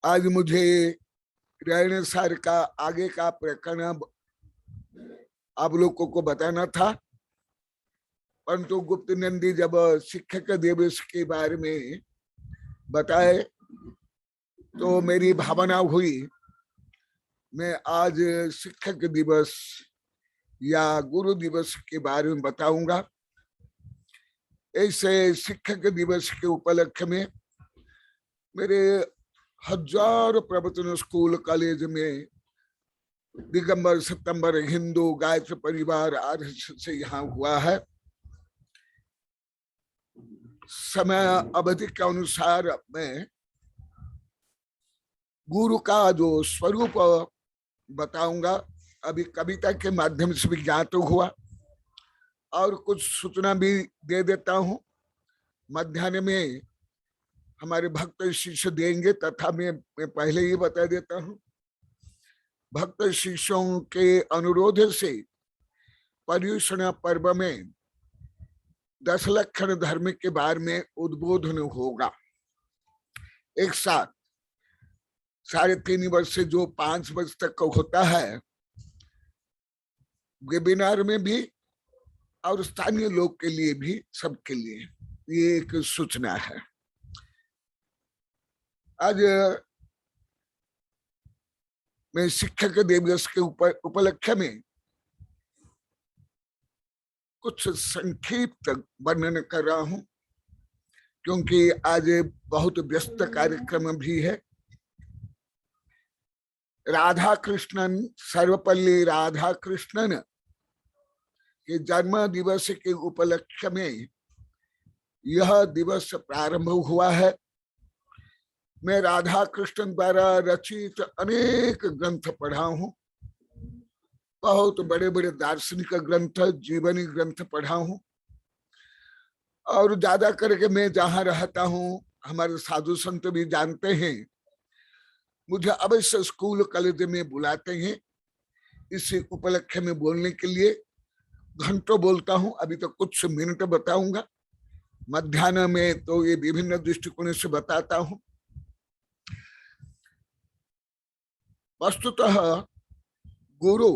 आज मुझे रहने सार का आगे का प्रकरण आप लोगों को बताना था, परंतु गुप्त नंदी जब शिक्षक दिवस के बारे में बताए तो मेरी भावना हुई मैं आज शिक्षक दिवस या गुरु दिवस के बारे में बताऊंगा। ऐसे शिक्षक दिवस के उपलक्ष्य में मेरे हजारों प्रवचन स्कूल कॉलेज में दिगंबर सितंबर हिंदू गायत्री परिवार आरएसएस से यहाँ हुआ है। समय अवधि के अनुसार मैं गुरु का जो स्वरूप बताऊंगा। अभी कविता के माध्यम से भी ज्ञात हुआ और कुछ सूचना भी दे देता हूं। मध्याह्न में हमारे भक्त शिष्य देंगे, तथा मैं पहले ही बता देता हूं। भक्त शिष्यों के अनुरोध से पर्युषण पर्व में 10 लक्षण धर्म के बारे में उद्बोधन होगा। एक साथ 3.5 वर्ष से जो 5 वर्ष तक होता है, वेबिनार में भी और स्थानीय लोग के लिए भी, सबके लिए ये एक सूचना है। आज मैं शिक्षक दिवस के उपलक्ष्य में कुछ संक्षिप्त वर्णन कर रहा हूं, क्योंकि आज बहुत व्यस्त कार्यक्रम भी है। राधा कृष्णन, सर्वपल्ली राधा कृष्णन के जन्म दिवस के उपलक्ष्य में यह दिवस प्रारंभ हुआ है। मैं राधा कृष्णन द्वारा रचित अनेक ग्रंथ पढ़ा हूं, बहुत बड़े बड़े दार्शनिक ग्रंथ, जीवनी ग्रंथ पढ़ा हूं, और ज्यादा करके मैं जहां रहता हूं हमारे साधु संत भी जानते हैं, मुझे अवश्य स्कूल कॉलेज में बुलाते हैं इस उपलक्ष्य में बोलने के लिए। घंटों बोलता हूं, अभी तो कुछ मिनट बताऊंगा। मध्याह्न में तो ये विभिन्न दृष्टिकोण से बताता हूं। वस्तुतः गुरु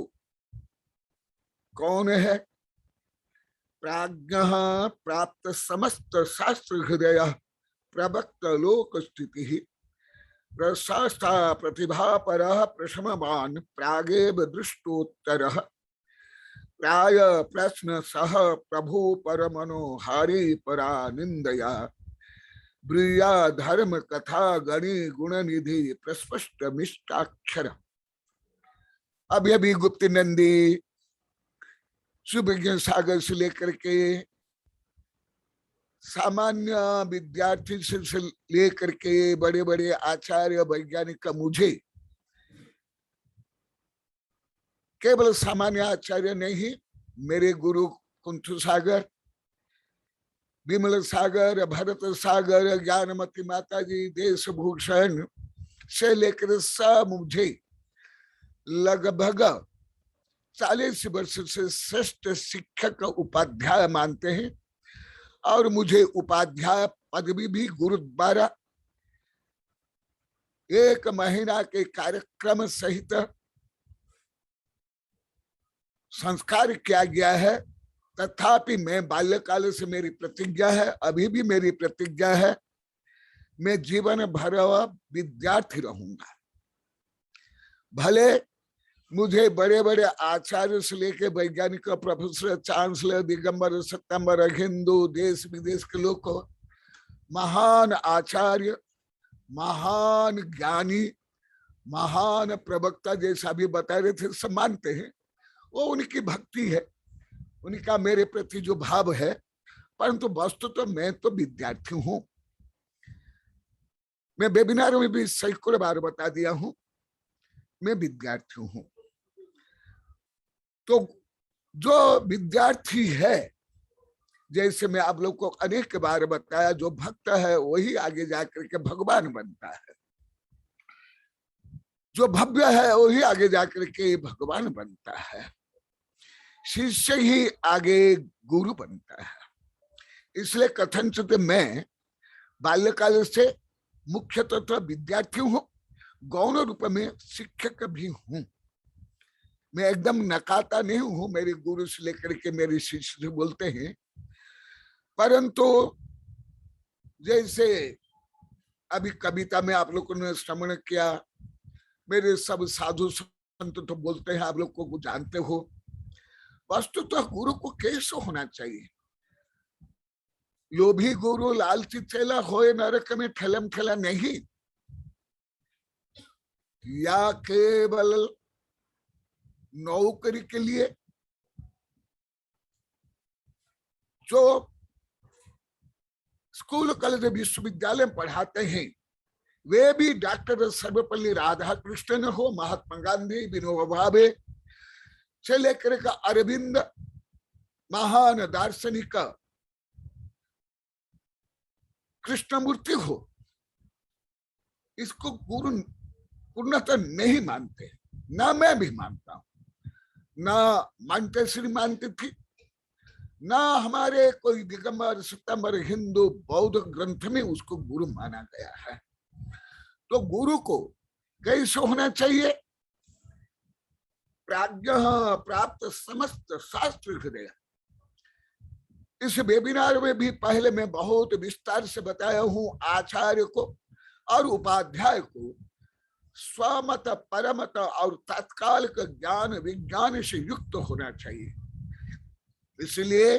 कौन है? प्राज्ञः प्राप्त समस्त शास्त्र हृदय प्रवक्त लोक स्थिति प्रशास्ता प्रतिभा पर प्रशमवान प्रागेव दृष्टोत्तरः प्राय प्रश्न सह प्रभु परमनोहारी परा निंदया ब्रिया धर्म कथा गणि गुण निधि प्रस्पष्ट मिष्टाक्षर। अभी गुप्त नंदी सुविज्ञान सागर से लेकर के सामान्य विद्यार्थी से लेकर के बड़े बड़े आचार्य वैज्ञानिक का, मुझे केवल सामान्य आचार्य नहीं, मेरे गुरु कुंठ सागर, विमल सागर, भरत सागर, ज्ञानमती माता जी, देश भूषण से लेकर सब मुझे लगभग 40 वर्ष से श्रेष्ठ शिक्षक उपाध्याय मानते हैं, और मुझे उपाध्याय पदवी भी गुरु द्वारा 1 महीना के कार्यक्रम सहित संस्कार किया गया है। तथापि मैं बाल्यकाल से मेरी प्रतिज्ञा है, अभी भी मेरी प्रतिज्ञा है, मैं जीवन भर विद्यार्थी रहूंगा। भले मुझे बड़े बड़े आचार्य से लेके वैज्ञानिक, प्रोफेसर, चांसलर, दिगंबर सितंबर हिंदू देश विदेश के लोग को महान आचार्य, महान ज्ञानी, महान प्रवक्ता जैसा भी बता रहे थे, सब मानते हैं। वो उनकी भक्ति है, उनका मेरे प्रति जो भाव है, परंतु वस्तु तो मैं तो विद्यार्थी हूं। मैं वेबिनार में भी सैकड़ों बार बता दिया हूं, मैं विद्यार्थी हूं। तो जो विद्यार्थी है, जैसे मैं आप लोग को अनेक बार बताया, जो भक्त है वही आगे जाकर के भगवान बनता है, जो भव्य है वही आगे जाकर के भगवान बनता है, शिष्य ही आगे गुरु बनता है। इसलिए कथनचित मैं बाल्यकाल से मुख्यतः विद्यार्थी हूं, गौण रूप में शिक्षक भी हूं। मैं एकदम नकाता नहीं हूं, मेरे गुरु से लेकर के मेरे शिष्य बोलते हैं, परंतु जैसे अभी कविता में आप लोगों ने श्रवण किया, मेरे सब साधु संत तो बोलते हैं, आप लोग को जानते हो, वस्तु तो गुरु को कैसे होना चाहिए। लोभी गुरु लालची चेला होए नरक में ठेलम ठेला नहीं, या केवल नौकरी के लिए जो स्कूल कॉलेज विश्वविद्यालय में पढ़ाते हैं, वे भी डॉक्टर सर्वपल्ली राधाकृष्णन हो, महात्मा गांधी, विनोबा भावे से लेकर का अरविंद, महान दार्शनिक कृष्णमूर्ति हो, इसको गुरु पूर्णतः नहीं मानते। ना मैं भी मानता हूं, ना मानते श्री मानती थी, ना हमारे कोई दिगंबर सितंबर हिंदू बौद्ध ग्रंथ में उसको गुरु माना गया है। तो गुरु को कैसे होना चाहिए? प्राज्ञ प्राप्त समस्त शास्त्र हृदय। इस वेबिनार में भी पहले मैं बहुत विस्तार से बताया हूं, आचार्य को और उपाध्याय को स्वमत, परमत और तत्काल का ज्ञान विज्ञान से युक्त होना चाहिए। इसलिए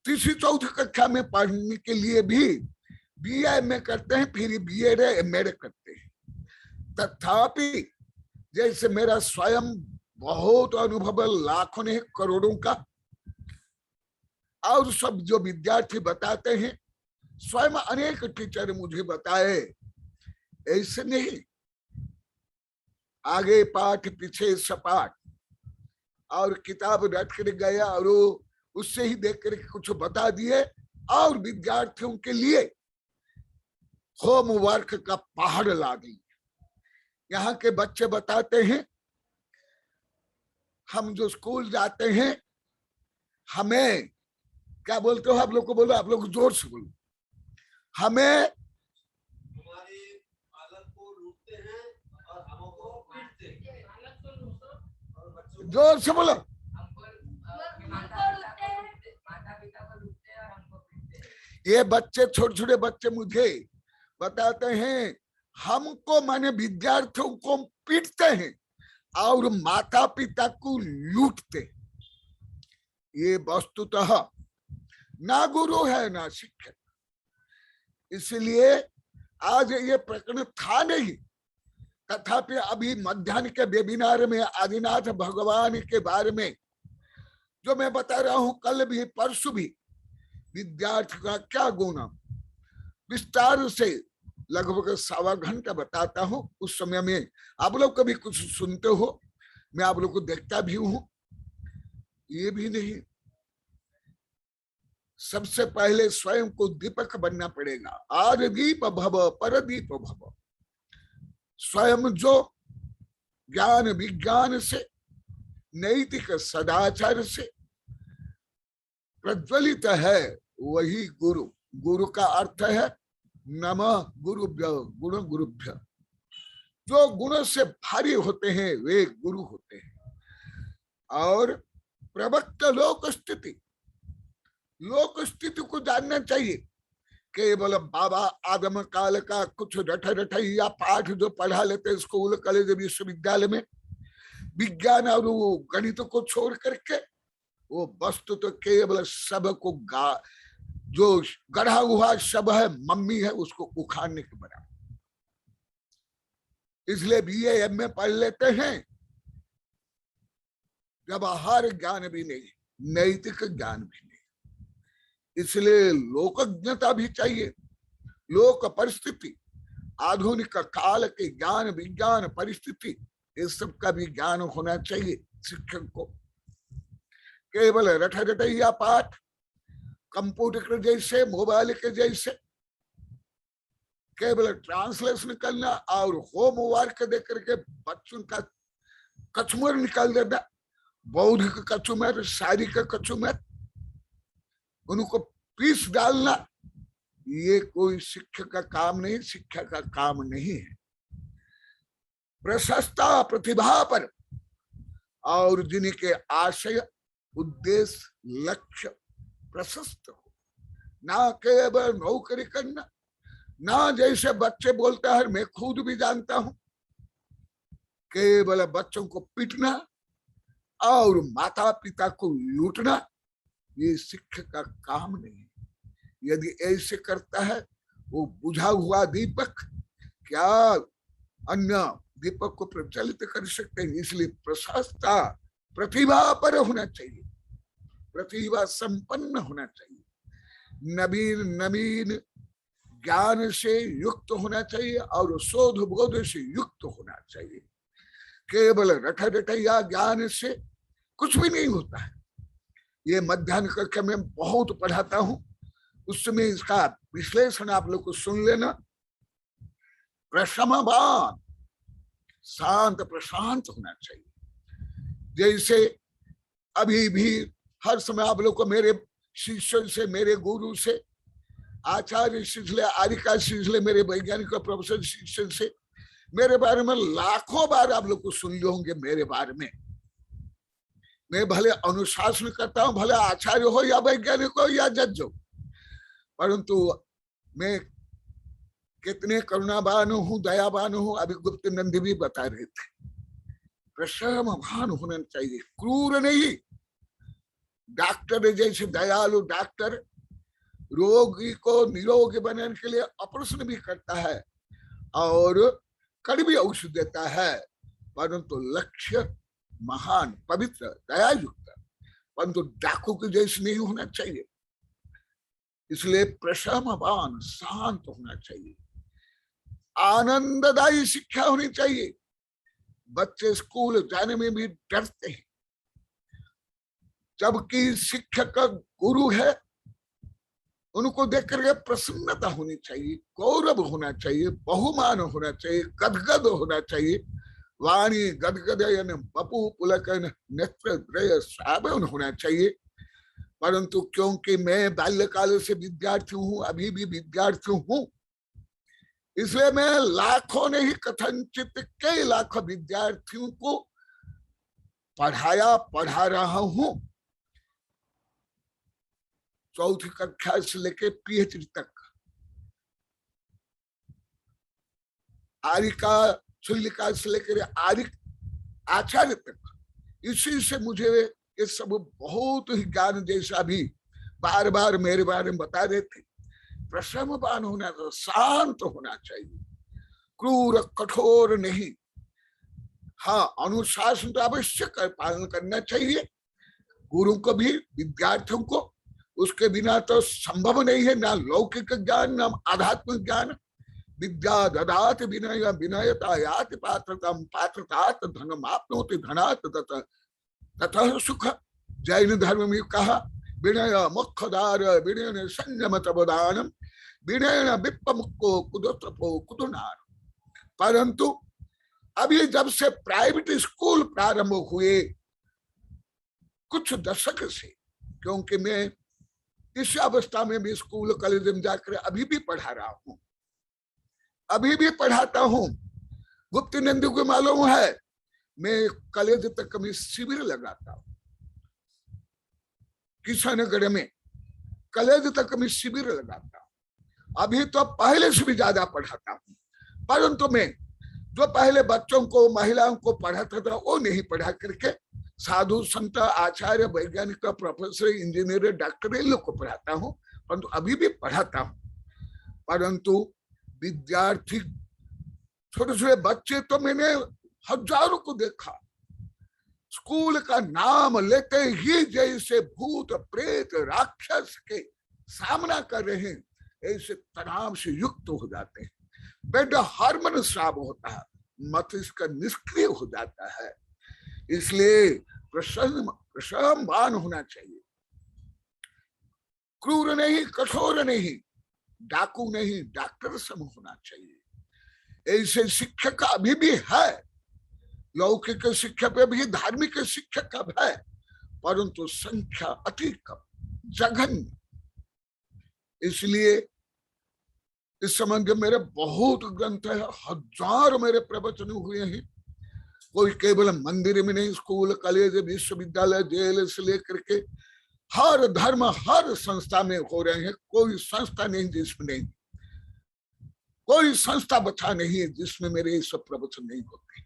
तीसरी चौथी कक्षा में पढ़ने के लिए भी BA करते हैं, फिर BEd MAd करते हैं। तथापि जैसे मेरा स्वयं बहुत अनुभव लाखों ने करोड़ों का, और सब जो विद्यार्थी बताते हैं, स्वयं अनेक टीचर मुझे बताए, ऐसे नहीं आगे पाठ पीछे सपाट और किताब रट कर गया और उससे ही देख कर कुछ बता दिए, और विद्यार्थियों के लिए होमवर्क का पहाड़ ला दी। यहाँ के बच्चे बताते हैं, हम जो स्कूल जाते हैं, हमें क्या बोलते हो? आप लोग को बोलो, आप लोग जोर से बोलो। हमें जोर से बोलो। ये बच्चे, छोटे छोटे बच्चे मुझे बताते हैं, हमको माने विद्यार्थियों को पीटते हैं और माता पिता को लूटते। ये वस्तुतः ना गुरु है ना शिक्षक। इसलिए आज ये प्रकरण था नहीं, तथापि अभी मध्याह्न के वेबिनार में आदिनाथ भगवान के बारे में जो मैं बता रहा हूं, कल भी परसों भी, विद्यार्थी का क्या गुण, विस्तार से लगभग 1.25 घंटा बताता हूं। उस समय में आप लोग कभी कुछ सुनते हो, मैं आप लोग को देखता भी हूं। ये भी नहीं, सबसे पहले स्वयं को दीपक बनना पड़ेगा। आर दीप भव पर दीप भव। स्वयं जो ज्ञान विज्ञान से, नैतिक सदाचार से प्रज्वलित है, वही गुरु। गुरु का अर्थ है नमः गुरुभ्य, गुण गुरुभ्य। जो गुण से भारी होते हैं वे गुरु होते हैं। और प्रवक्त लोक स्थिति, लोक स्थिति को जानना चाहिए। केवल बाबा आदम काल का कुछ रटैया पाठ जो पढ़ा लेते स्कूल कॉलेज विश्वविद्यालय में, विज्ञान और गणित को छोड़ करके, वो वस्तु तो केवल सब को जो गढ़ा हुआ सब है, मम्मी है, उसको उखाड़ने के बराबर। इसलिए BA MA पढ़ लेते हैं, व्यवहार ज्ञान भी नहीं, नैतिक ज्ञान भी नहीं। इसलिए लोकज्ञता भी चाहिए, लोक परिस्थिति, आधुनिक काल के ज्ञान विज्ञान परिस्थिति, इस सब का भी ज्ञान होना चाहिए शिक्षक को। केवल रटैया पाठ, कंप्यूटर के जैसे, मोबाइल के जैसे केवल ट्रांसलेशन करना और होमवर्क दे करके बच्चों का कचुमर निकाल देना, बौद्धिक कचुमर, शारीरिक कचुमर, उनको पीस डालना, ये कोई शिक्षक का काम नहीं, शिक्षा का काम नहीं है। प्रशस्ता प्रतिभा पर, और जिनके आशय उद्देश्य लक्ष्य प्रशस्त हो, ना केवल नौकरी करना, ना जैसे बच्चे बोलते हैं, मैं खुद भी जानता हूं, केवल बच्चों को पीटना और माता पिता को लूटना, ये शिक्षक का काम नहीं है। यदि ऐसे करता है वो बुझा हुआ दीपक क्या अन्य दीपक को प्रज्वलित कर सकते हैं। इसलिए प्रशस्ता प्रतिभा पर होना चाहिए, प्रतिभा संपन्न होना चाहिए, नवीन नवीन ज्ञान से युक्त होना चाहिए और शोध बोध से युक्त होना चाहिए। केवल रट रटैया ज्ञान से कुछ भी नहीं होता है। ये मध्याह्न कक्षा में बहुत पढ़ाता हूं, उस समय इसका विश्लेषण आप लोग को सुन लेना। प्रशमवान, शांत प्रशांत होना चाहिए। जैसे अभी भी हर समय आप लोग को मेरे शिष्यों से, मेरे गुरु से, आचार्य शिष्य, आरिका शिष्य, मेरे वैज्ञानिक प्रोफेसर शिष्य से मेरे बारे में लाखों बार आप लोग को सुन लिए होंगे। मेरे बारे में मैं भले अनुशासन करता हूं, भले आचार्य हो या वैज्ञानिक हो या जज हो, परंतु मैं कितने करुणावान हूं, दयावान हूं, अभी गुप्त नंदी भी बता रहे थे। प्रशमवान होना चाहिए, क्रूर नहीं। डॉक्टर जैसे दयालु डॉक्टर रोगी को निरोगी बनाने के लिए ऑपरेशन भी करता है और कड़वी औषध देता है, परंतु लक्ष्य महान पवित्र दयायुक्त, परंतु डाकू के जैसे नहीं होना चाहिए। इसलिए प्रशमवान, शांत होना चाहिए, आनंददायी शिक्षा होनी चाहिए। बच्चे स्कूल जाने में भी डरते हैं, जबकि शिक्षक का गुरु है, उनको देख करके प्रसन्नता होनी चाहिए, गौरव होना चाहिए, बहुमान होना चाहिए, गदगद होना चाहिए, वाणी गदगद बपू पुलकन नेत्र द्रय श्रावण होना चाहिए। परंतु क्योंकि मैं बाल्यकाल से विद्यार्थी हूं, अभी भी विद्यार्थी हूं, इसलिए मैं लाखों नहीं कथनचित कई लाखों विद्यार्थियों को पढ़ा रहा हूं, चौथी कक्षा से लेकर पीएचडी तक, आरिका शुल्लिका से लेकर आचार्य तक। इसी से मुझे ये सब बहुत ही ज्ञान, जैसा भी बार बार मेरे बारे में बता रहे थे। प्रशमवान होना तो शांत होना चाहिए, क्रूर कठोर नहीं। हाँ, अनुशासन तो अवश्य पालन करना चाहिए, गुरु को भी विद्यार्थियों को, उसके बिना तो संभव नहीं है, ना लौकिक ज्ञान ना आध्यात्मिक ज्ञान। विद्या ददात विनय विनयतायाति पात्रताम पात्रतात धनमाप्नोति धनात् ततः सुख। जैन धर्म में कहा विनय मुखदार विनय संयम तबदानम विनय विप्पमुक्को कुदत्रपो कुदुनार। परंतु अभी जब से प्राइवेट स्कूल प्रारंभ हुए कुछ दशक से, क्योंकि मैं इस अवस्था में भी स्कूल कॉलेज में जाकर अभी भी पढ़ा रहा हूं, अभी भी पढ़ाता हूं। गुप्त नंदी को मालूम है, मैं कॉलेज तक में शिविर लगाता हूं, किशनगढ़ में कॉलेज तक में शिविर लगाता हूं। अभी तो पहले से भी ज्यादा पढ़ाता हूं, परंतु मैं जो पहले बच्चों को, महिलाओं को पढ़ाता था, वो नहीं पढ़ा करके साधु संत आचार्य वैज्ञानिक प्रोफेसर इंजीनियर डॉक्टर इन लोग को पढ़ाता हूं, परंतु अभी भी पढ़ाता हूं। परंतु विद्यार्थी, छोटे छोटे बच्चे तो मैंने हजारों को देखा, स्कूल का नाम लेते ही जैसे भूत प्रेत राक्षस के सामना कर रहे हैं, ऐसे तनाव से युक्त हो जाते हैं। बेड हार्मोन स्राव होता है, मस्तिष्क निष्क्रिय हो जाता है। इसलिए प्रशमवान होना चाहिए, क्रूर नहीं, कठोर नहीं, डाकू नहीं, डॉक्टर सम होना चाहिए। ऐसे शिक्षक अभी भी है, लौकिक शिक्षा पे भी धार्मिक शिक्षक का है, परंतु संख्या अति कम, जघन्य। इसलिए इस संबंध में मेरे बहुत ग्रंथ है, हजार मेरे प्रवचन हुए हैं। कोई केवल मंदिर में नहीं, स्कूल, कॉलेज, विश्वविद्यालय, जेल से लेकर के हर धर्म, हर संस्था में हो रहे हैं। कोई संस्था नहीं जिसमें नहीं, कोई संस्था बचा नहीं है जिसमें मेरे ये सब प्रवचन नहीं होते।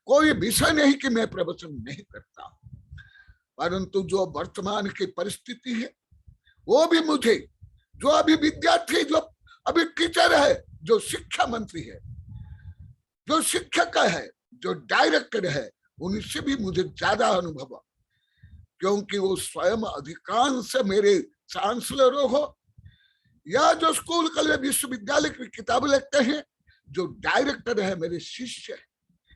कोई विषय नहीं कि मैं प्रवचन नहीं करता, परंतु जो वर्तमान की परिस्थिति है वो भी मुझे, जो अभी विद्यार्थी, जो अभी टीचर है, जो शिक्षा मंत्री है, जो शिक्षक है, जो डायरेक्टर है, उनसे भी मुझे ज्यादा अनुभव, क्योंकि वो स्वयं अधिकांश मेरे चांसलर हो या जो स्कूल, कॉलेज, विश्वविद्यालय की किताबें लिखते हैं, जो डायरेक्टर है मेरे शिष्य,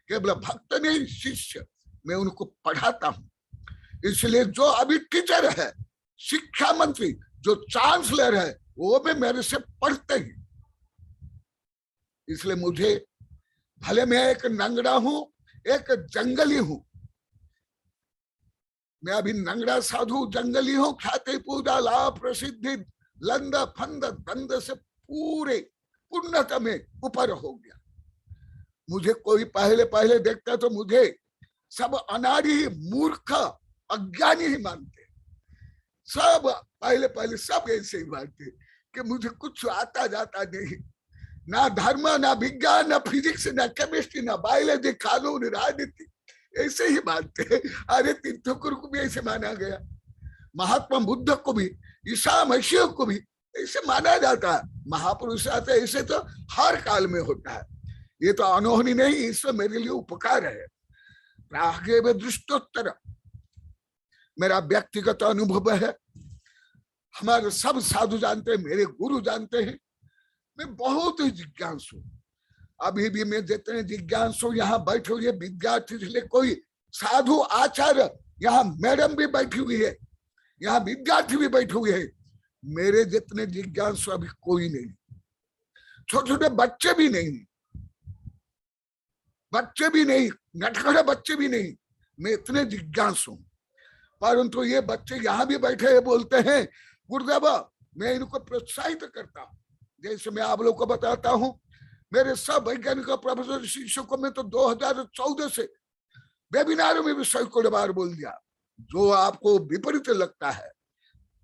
केवल भक्त नहीं शिष्य, मैं उनको पढ़ाता हूं। इसलिए जो अभी टीचर है, शिक्षा मंत्री, जो चांसलर है, वो भी मेरे से पढ़ते हैं। इसलिए मुझे, भले मैं एक नंगड़ा हूं, एक जंगली हूं, मैं अभी नंगड़ा साधु जंगली हूं, ख्याति पूजा लाभ प्रसिद्धि लंद फंद दंद से पूरे पूर्णता में ऊपर हो गया। मुझे कोई पहले पहले देखता तो मुझे सब अनाड़ी, मूर्ख, अज्ञानी ही मानते। सब पहले पहले सब ऐसे ही मानते कि मुझे कुछ आता जाता नहीं, ना धर्म, ना विज्ञान, ना फिजिक्स, ना केमिस्ट्री, ना बायोलॉजी, कानून, राजनीति, ऐसे ही मानते। अरे तीर्थंकर को भी ऐसे माना गया, महात्मा बुद्ध को भी, ईसा मसीह को भी ऐसे माना जाता है। महापुरुष आते ऐसे तो हर काल में होता है। ये तो अनोहनी नहीं, इसमें मेरे लिए उपकार है। आगे में दृष्टोत्तर मेरा व्यक्तिगत अनुभव है, हमारे सब साधु जानते हैं, मेरे गुरु जानते हैं, मैं बहुत ही जिज्ञासु। अभी भी मैं जितने जिज्ञासु यहाँ बैठे हुए विद्यार्थी, इसलिए कोई साधु आचार्य, यहाँ मैडम भी बैठी हुई है, यहाँ विद्यार्थी भी बैठे हुए हैं, मेरे जितने जिज्ञासु अभी कोई नहीं। छोटे छोटे बच्चे भी नहीं, बच्चे भी नहीं, नटखड़े बच्चे भी नहीं, मैं इतने जिज्ञासु हूं। परंतु ये बच्चे यहाँ भी बैठे हैं, बोलते हैं गुरुदेव, मैं इनको प्रोत्साहित करता हूँ। जैसे मैं आप लोग को बताता हूँ, मेरे सब वैज्ञानिक प्रोफेसर शिष्यों को मैं तो 2014 से वेबिनार में भी सैकड़ों बार बोल दिया, जो आपको विपरीत लगता है,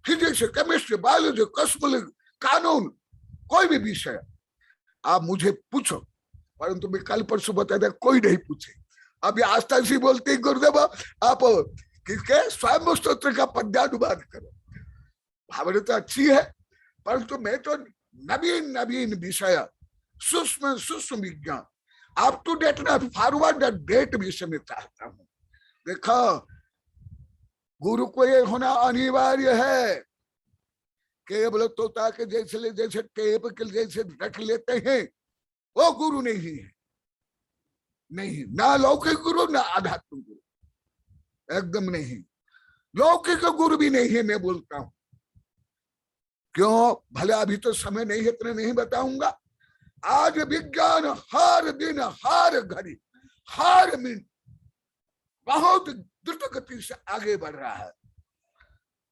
फिजिक्स, केमिस्ट्री, बायोलॉजी, कॉस्मोलॉजी, कानून, कोई भी विषय आप मुझे पूछो, परंतु मैं कल परसों बता दिया कोई नहीं पूछे। अभी आस्था जी बोलते हैं गुरुदेव आप किसके स्वयं स्तोत्र का पद्यानुवाद करो। भावना तो अच्छी है, परंतु मैं तो नवीन नवीन विषय, सूक्ष्म सूक्ष्म विज्ञान, अप टू डेट ना फॉरवर्ड डेट विषय में चाहता हूँ। देखो, गुरु को ये होना अनिवार्य है। केवल तोता के जैसे जैसे टेप के जैसे रख लेते हैं, वो गुरु नहीं है। नहीं, ना लौकिक गुरु, ना आध्यात्मिक गुरु, एकदम नहीं। लौकिक गुरु भी नहीं है, मैं बोलता हूं। क्यों? भले अभी तो समय नहीं है, इतने नहीं बताऊंगा। आज विज्ञान हर दिन, हर घड़ी, हर मिनट बहुत द्रुत गति से आगे बढ़ रहा है।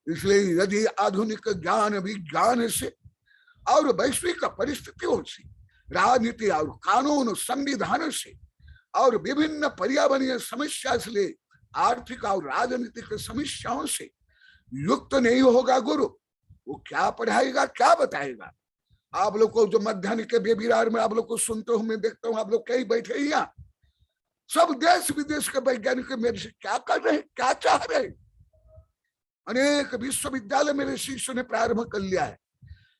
इसलिए यदि आधुनिक ज्ञान विज्ञान से और वैश्विक परिस्थितियों से, राजनीति और कानून संविधान से और विभिन्न पर्यावरणीय समस्या से ले आर्थिक और राजनीतिक समस्याओं से युक्त नहीं होगा गुरु, वो क्या पढ़ाएगा, क्या बताएगा? आप लोग को जो मध्याह्न के वेबिनार में आप लोग को सुनते हो, मैं देखता हूँ आप लोग कहीं बैठे ही यहाँ, सब देश विदेश के वैज्ञानिक मेरे से क्या कर रहे हैं, क्या चाह रहे हैं। अनेक विश्वविद्यालय मेरे शिष्यों ने प्रारंभ कर लिया है,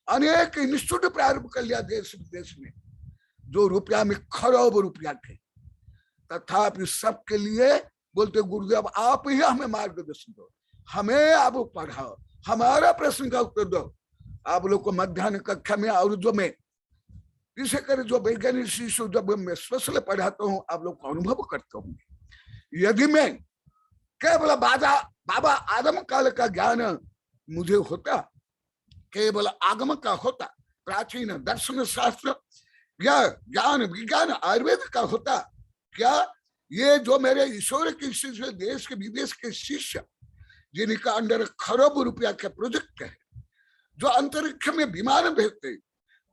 अनेक इंस्टीट्यूट प्रारंभ कर लिया देश विदेश में, जो रुपया में खरब रुपया थे। तथापि सबके लिए बोलते गुरुदेव आप ही हमें मार्गदर्शन दो, हमें आप पढ़ाओ, हमारा प्रश्न का उत्तर दो। आप लोग को मध्याह्न कक्षा में और जो मैं इसे करे जो वैज्ञानिक शिशु जब मैं स्पेशल पढ़ाता हूँ, आप लोग को अनुभव करता हूँ। यदि मैं केवल बाबा आदम काल का ज्ञान मुझे होता, केवल आगम का होता, प्राचीन दर्शन शास्त्र या ज्ञान विज्ञान आयुर्वेद का होता, क्या ये जो मेरे ईश्वर के शिष्य, देश के विदेश के शिष्य, जिनका अंडर खरब रुपया के प्रोजेक्ट है, जो अंतरिक्ष में विमान भेजते,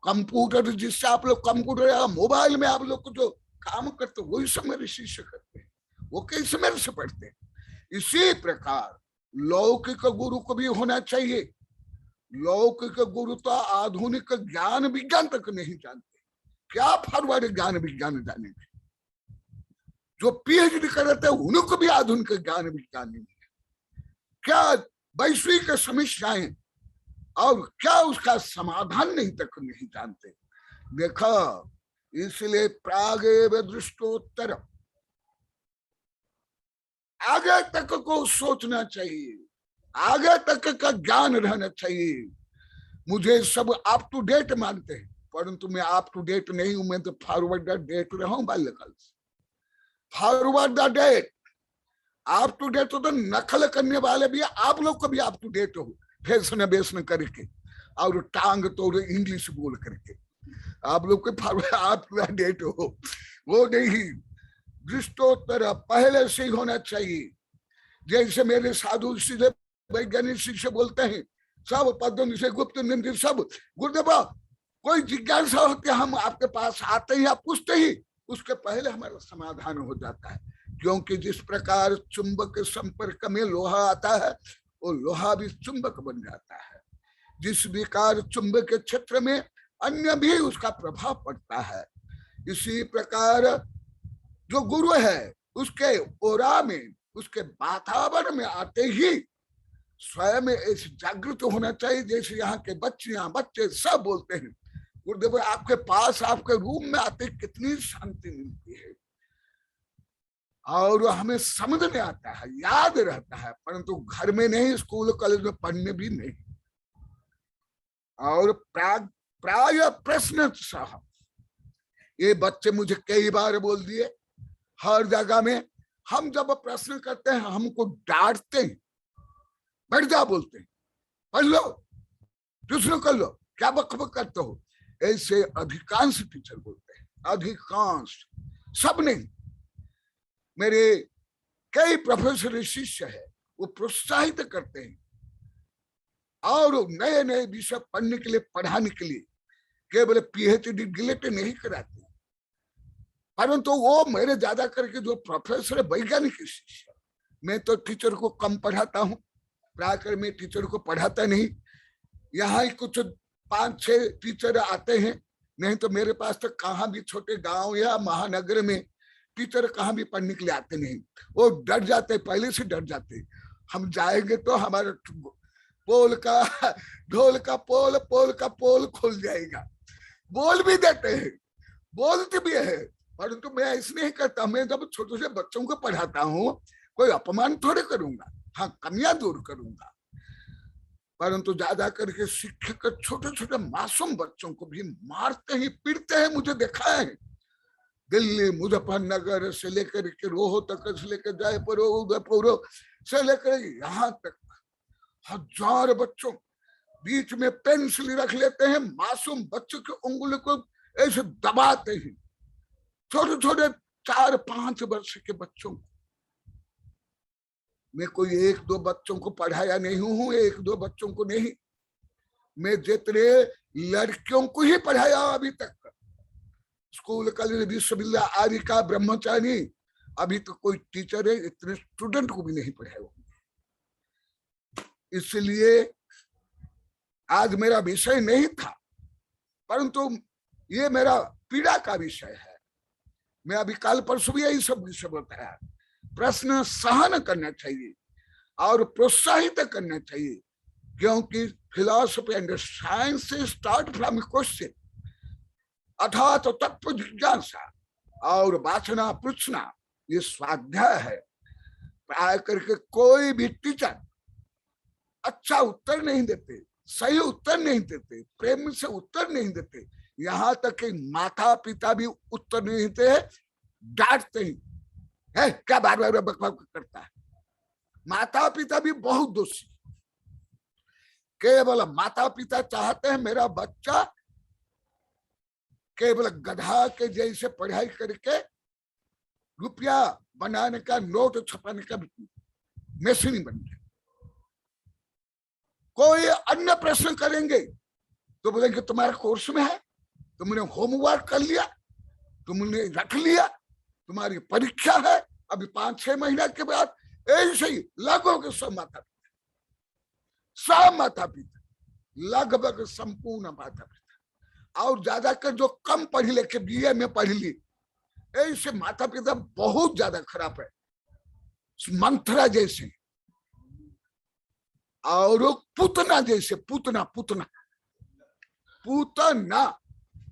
कंप्यूटर जिससे आप लोग कंप्यूटर या मोबाइल में आप लोग को जो काम करते वही सब मेरे शिष्य करते हैं, वो कैसे मेरे से पढ़ते हैं। इसी प्रकार लौकिक गुरु को भी होना चाहिए। लौकिक गुरु तो आधुनिक ज्ञान विज्ञान तक नहीं जानते, क्या फॉरवर्ड ज्ञान विज्ञान जानेंगे। जो पीएचडी करते हैं उनको भी आधुनिक ज्ञान विज्ञान नहीं है, क्या वैश्विक समस्याएं और क्या उसका समाधान नहीं तक नहीं जानते। देखा, इसलिए प्रागेव दृष्टोत्तर, आगे तक को सोचना चाहिए, आगे तक का ज्ञान रहना चाहिए। मुझे सब अप टू डेट मानते हैं, परंतु मैं अप टू डेट नहीं हूं, मैं तो फॉरवर्ड द डेट रहा हूं बाल्यकाल से। Forward the date, up to date तो नकल करने वाले भी आप लोग को भी अप टू डेट हो, फैशन बेसन करके और टांग तोड़ इंग्लिश बोल करके आप लोग को अप टू डेट हो, वो नहीं। दृष्टोत्तर पहले से ही होना चाहिए। जैसे मेरे साधु सीधे वैज्ञानिक शिष्य बोलते हैं, सब पद्म से गुप्त निंदित सब, गुरुदेवा कोई जिज्ञासा होती है हम आपके पास आते ही, आप पूछते ही उसके पहले हमारा समाधान हो जाता है। क्योंकि जिस प्रकार चुंबक के संपर्क में लोहा आता है, वो लोहा भी चुंबक बन जाता है। जिस प्रकार चुंबक के क्षेत्र में अन्य भी उसका प्रभाव पड़ता है, इसी प्रकार जो गुरु है उसके ओरा में, उसके वातावरण में आते ही स्वयं ऐसे जागृत होना चाहिए। जैसे यहाँ के बच्चे सब बोलते हैं, गुरुदेव आपके पास, आपके रूम में आते कितनी शांति मिलती है, और हमें समझ में आता है, याद रहता है, परंतु घर में नहीं, स्कूल कॉलेज में पढ़ने भी नहीं। और प्राय प्रश्न सह, ये बच्चे मुझे कई बार बोल दिए, हर जगह में हम जब प्रश्न करते हैं हमको डांटते हैं, बैठ जा बोलते हैं, पढ़ लो, ट्यूशन कर लो, क्या बकबक करते हो, ऐसे अधिकांश टीचर बोलते हैं। अधिकांश, सब नहीं, मेरे कई प्रोफेसर शिष्य है, वो प्रोत्साहित करते हैं और नए नए विषय पढ़ने के लिए, पढ़ाने के लिए केवल पीएचडी डिलेट नहीं कराते, परंतु वो मेरे ज्यादा करके जो प्रोफेसर है वैज्ञानिक शिष्य। मैं तो टीचर को कम पढ़ाता हूँ, प्रायकर में टीचर को पढ़ाता नहीं। यहाँ ही कुछ 5-6 टीचर आते हैं, नहीं तो मेरे पास तो कहाँ भी छोटे गांव या महानगर में टीचर कहाँ भी पढ़ने के लिए आते नहीं। वो डर जाते, पहले से डर जाते, हम जाएंगे तो हमारा पोल का ढोल का पोल, पोल का पोल खुल जाएगा। बोल भी देते हैं, बोलते भी है, परंतु मैं ऐसे नहीं करता। मैं जब छोटे से बच्चों को पढ़ाता हूँ, कोई अपमान थोड़े करूंगा, हाँ कमियां दूर करूंगा, परंतु ज्यादा करके शिक्षक छोटे छोटे मासूम बच्चों को भी मारते ही पीटते हैं। मुझे देखा है, दिल्ली मुजफ्फरनगर से लेकर के रोहतक से लेकर जयपुर उदयपुर से लेकर यहाँ तक 1000 बच्चों बीच में पेंसिल रख लेते हैं, मासूम बच्चों की उंगली को ऐसे दबाते हैं, छोटे छोटे 4-5 वर्ष के बच्चों को। मैं कोई 1-2 बच्चों को पढ़ाया नहीं हूँ, 1-2 बच्चों को नहीं, मैं जितने लड़कियों को ही पढ़ाया अभी तक, स्कूल कॉलेज विश्वविद्यालय आदि का ब्रह्मचारी, अभी तो कोई टीचर है इतने स्टूडेंट को भी नहीं पढ़ाया। इसलिए आज मेरा विषय नहीं था, परंतु ये मेरा पीड़ा का विषय है। मैं अभी कल परसों भी यही सब विषय बताया। प्रश्न सहन करना चाहिए और प्रोत्साहित करना चाहिए, क्योंकि philosophy and science start from question, अर्थात तत्व जिज्ञासा और वासना पृछना, ये स्वाध्याय है। प्राय करके कोई भी टीचर अच्छा उत्तर नहीं देते, सही उत्तर नहीं देते, प्रेम से उत्तर नहीं देते, यहाँ तक कि माता पिता भी उत्तर नहीं देते, डांटते ही है, क्या बार बार बकबक करता है। माता पिता भी बहुत दोषी, केवल माता पिता चाहते हैं मेरा बच्चा केवल गधा के जैसे पढ़ाई करके रुपया बनाने का, नोट छपाने का मशीन बन जाए। कोई अन्य प्रश्न करेंगे तो बोलेंगे तुम्हारा कोर्स में है, तुमने होमवर्क कर लिया, तुमने रख लिया, तुम्हारी परीक्षा है अभी 5-6 महीना के बाद। ऐसे ही लगभग सब माता पिता लगभग संपूर्ण माता पिता और ज्यादा कर जो कम पढ़ी लिखे बीए में पढ़ ली, ऐसे माता पिता बहुत ज्यादा खराब है। मंथरा जैसे और पुतना जैसे, पुतना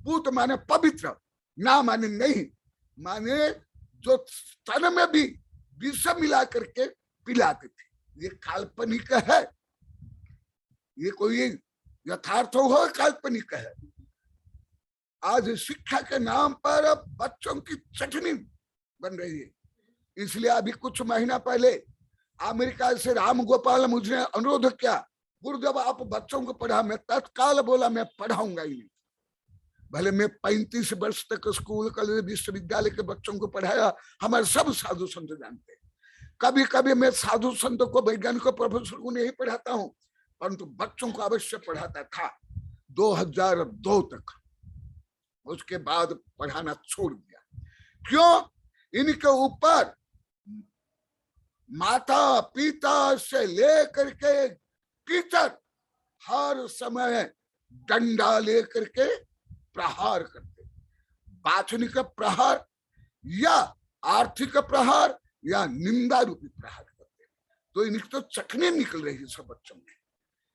पुत माने पवित्र, ना माने नहीं, माने जो स्तन में भी विष मिला करके पिलाते थे। ये काल्पनिक है, ये कोई यथार्थ हो काल्पनिक है। आज शिक्षा के नाम पर बच्चों की चटनी बन रही है। इसलिए अभी कुछ महीना पहले अमेरिका से राम गोपाल मुझे अनुरोध किया, गुरुदेव आप बच्चों को पढ़ा। मैं तत्काल बोला मैं पढ़ाऊंगा ही नहीं। भले मैं 35 वर्ष तक स्कूल कॉलेज विश्वविद्यालय के बच्चों को पढ़ाया, हमारे सब साधु संत जानते हैं। कभी कभी मैं साधु संतों को, वैज्ञानिकों, प्रोफेसर को नहीं पढ़ाता हूँ, परंतु बच्चों को अवश्य पढ़ाता था 2002 तक। उसके बाद पढ़ाना छोड़ दिया। क्यों? इनके ऊपर माता पिता से लेकर के टीचर हर समय डंडा लेकर के प्रहार करते, वाचनिक प्रहार या आर्थिक प्रहार या निंदा रूपी प्रहार करते। तो इनकी तो चखने निकल रही सब बच्चों में।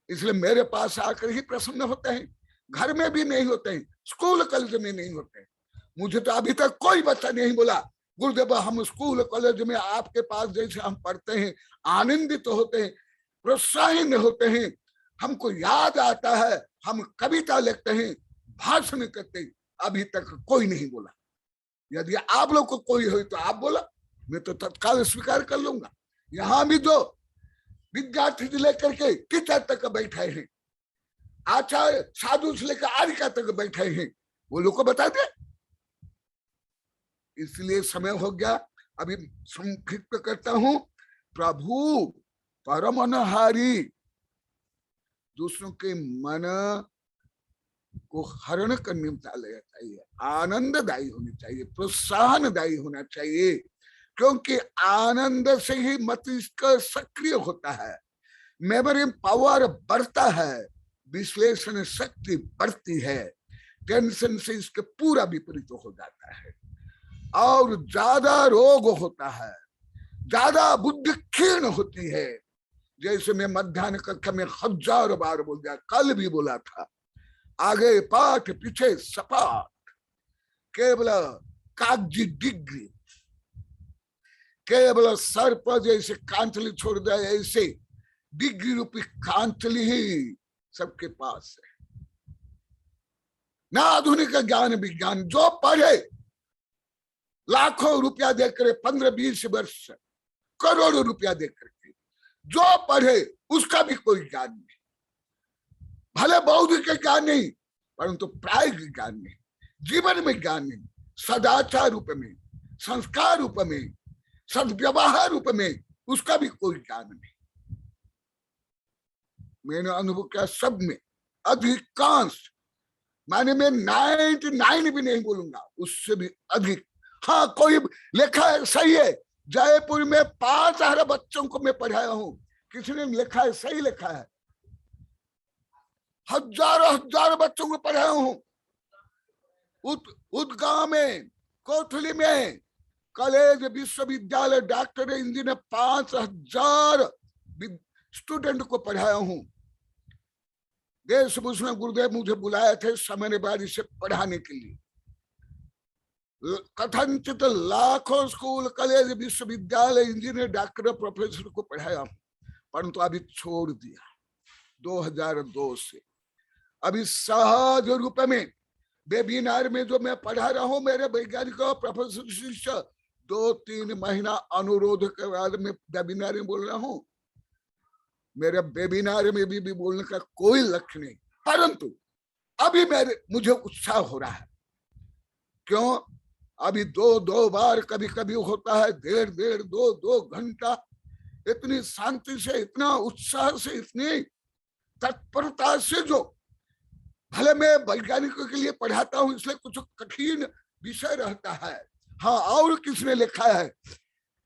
इसलिए मेरे पास आकर ही प्रसन्न होते हैं, घर में भी नहीं होते हैं, स्कूल कॉलेज में नहीं होते हैं। मुझे तो अभी तक कोई बच्चा नहीं बोला गुरुदेव हम स्कूल कॉलेज में आपके पास जैसे हम पढ़ते हैं आनंदित तो होते हैं, प्रोत्साहित होते हैं, हमको याद आता है, हम कविता लिखते हैं, भाषण करते हैं। अभी तक कोई नहीं बोला। यदि आप लोग को कोई हो तो आप बोला, मैं तो तत्काल स्वीकार कर लूंगा। यहाँ भी जो विद्यार्थी से लेकर के टीचर तक बैठे हैं, आचार्य साधु से लेकर आर्यिका तक बैठे हैं, वो लोग को बता दे। इसलिए समय हो गया, अभी संक्षिप्त करता हूं। प्रभु परम अनहारी, दूसरों के मन को हरण करने में चाहिए, आनंददायी होनी चाहिए, प्रोत्साहनदायी होना चाहिए। क्योंकि आनंद से ही मस्तिष्क सक्रिय होता है, मेमोरी पावर बढ़ता है, विश्लेषण शक्ति बढ़ती है, टेंशन से इसके पूरा विपरीत हो जाता है और ज्यादा रोग होता है, ज्यादा बुद्धि क्षीण होती है। जैसे मैं मध्याह्न कक्षा में 1000 बार बोल दिया, कल भी बोला था, आगे पाठ पीछे सपाट, केवल कागजी डिग्री, केवल सर पर जैसे कांचली छोड़ दिया, ऐसे डिग्री रूपी कांचली ही सबके पास है। ना आधुनिक ज्ञान विज्ञान, जो पढ़े लाखों रुपया देकर, 15-20 वर्ष करोड़ों रुपया देकर के जो पढ़े उसका भी कोई ज्ञान नहीं। भले बौद्धिक ज्ञान नहीं, परंतु प्रायोगिक ज्ञान नहीं, जीवन में ज्ञान नहीं, सदाचार रूप में, संस्कार रूप में, सद्व्यवहार रूप में, उसका भी कोई ज्ञान नहीं। मैंने अनुभव किया सब में अधिकांश, माने मैं 99 भी नहीं बोलूंगा, उससे भी अधिक। हाँ कोई लिखा है सही है, जयपुर में 5000 बच्चों को मैं पढ़ाया हूं, किसी ने लिखा है सही लिखा है, हजार बच्चों को पढ़ाया हूं। उदगांव में, कोथली में, कॉलेज, विश्वविद्यालय, डॉक्टर, इंजीनियर, 5000 स्टूडेंट को पढ़ाया हूं। देशभूषण गुरुदेव मुझे बुलाए थे समय बाद इसे पढ़ाने के लिए। कथनचित लाखों स्कूल, कॉलेज, विश्वविद्यालय, इंजीनियर, डॉक्टर, प्रोफेसर को पढ़ाया हूं, परंतु अभी छोड़ दिया 2002 से। अभी सहज रूप में वेबिनार में जो मैं पढ़ा रहा हूं, मेरे वैज्ञानिक प्रोफेसर शिष्य 2-3 महीना अनुरोध के बाद में वेबिनार में बोल रहा हूं। मेरे वेबिनार में भी बोलने का कोई लक्ष्य नहीं, परंतु अभी मुझे उत्साह हो रहा है। क्यों? अभी 2 बार कभी कभी होता है, 1.5 2 घंटा, इतनी शांति से, इतना उत्साह से, इतनी तत्परता से जो भले मैं वैज्ञानिकों के लिए पढ़ाता हूं इसलिए कुछ कठिन विषय रहता है। हाँ, और किसने लिखा है,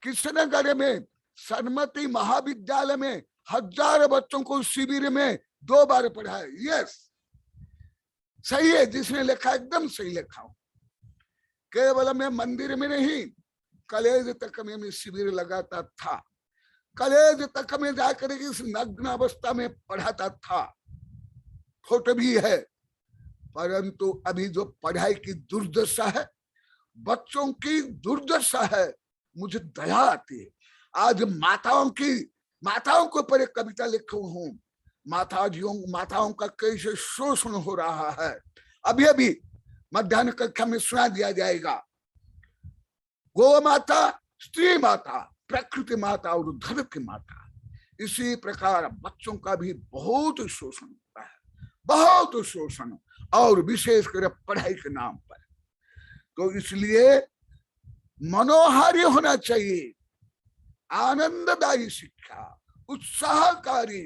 कृष्णनगर में सरस्वती महाविद्यालय में 1000 बच्चों को शिविर में 2 बार पढ़ाया। यस, सही है, जिसने लिखा एकदम सही लिखा हूं। केवल मैं मंदिर में नहीं, कॉलेज तक में शिविर लगाता था, कॉलेज तक में जाकर इस नग्न अवस्था में पढ़ाता था, फोटो भी है। परंतु अभी जो पढ़ाई की दुर्दशा है, बच्चों की दुर्दशा है, मुझे दया आती है। आज माताओं के ऊपर एक कविता लिखा हूं, माताओं का कैसे शोषण हो रहा है, अभी अभी मध्याह्न कक्षा में सुना दिया जाएगा। गौ माता, स्त्री माता, प्रकृति माता और धरती माता, इसी प्रकार बच्चों का भी बहुत शोषण होता है, बहुत शोषण, और विशेषकर पढ़ाई के नाम पर। तो इसलिए मनोहारी होना चाहिए, आनंददायी शिक्षा, उत्साहकारी।